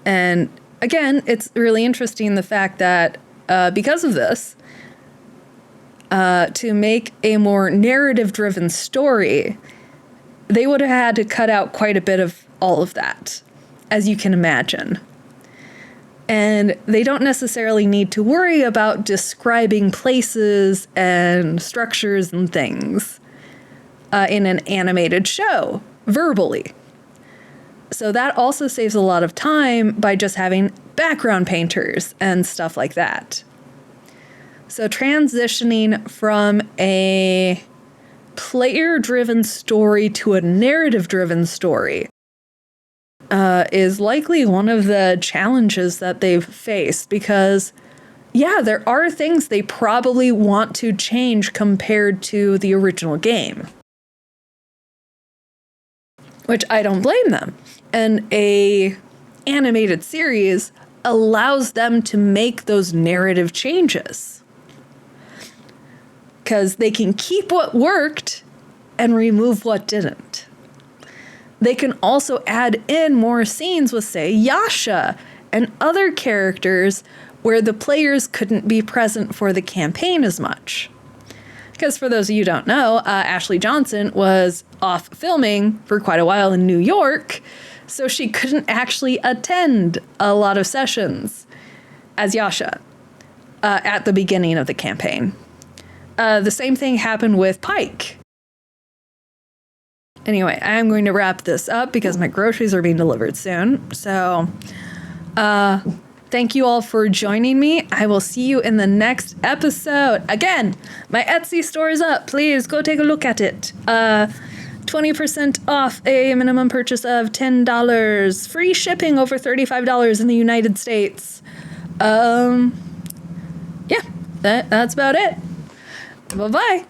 And again, it's really interesting the fact that because of this, to make a more narrative-driven story, they would have had to cut out quite a bit of all of that, as you can imagine. And they don't necessarily need to worry about describing places and structures and things in an animated show, verbally. So that also saves a lot of time by just having background painters and stuff like that. So transitioning from a player-driven story to a narrative-driven story is likely one of the challenges that they've faced, because yeah, there are things they probably want to change compared to the original game, which I don't blame them. And a animated series allows them to make those narrative changes, because they can keep what worked and remove what didn't. They can also add in more scenes with, say, Yasha and other characters where the players couldn't be present for the campaign as much. Because for those of you who don't know, Ashley Johnson was off filming for quite a while in New York, so she couldn't actually attend a lot of sessions as Yasha at the beginning of the campaign. The same thing happened with Pike. Anyway, I'm going to wrap this up because my groceries are being delivered soon. So, thank you all for joining me. I will see you in the next episode. Again, my Etsy store is up. Please go take a look at it. 20% off a minimum purchase of $10. Free shipping over $35 in the United States. Yeah, that's about it. Bye-bye.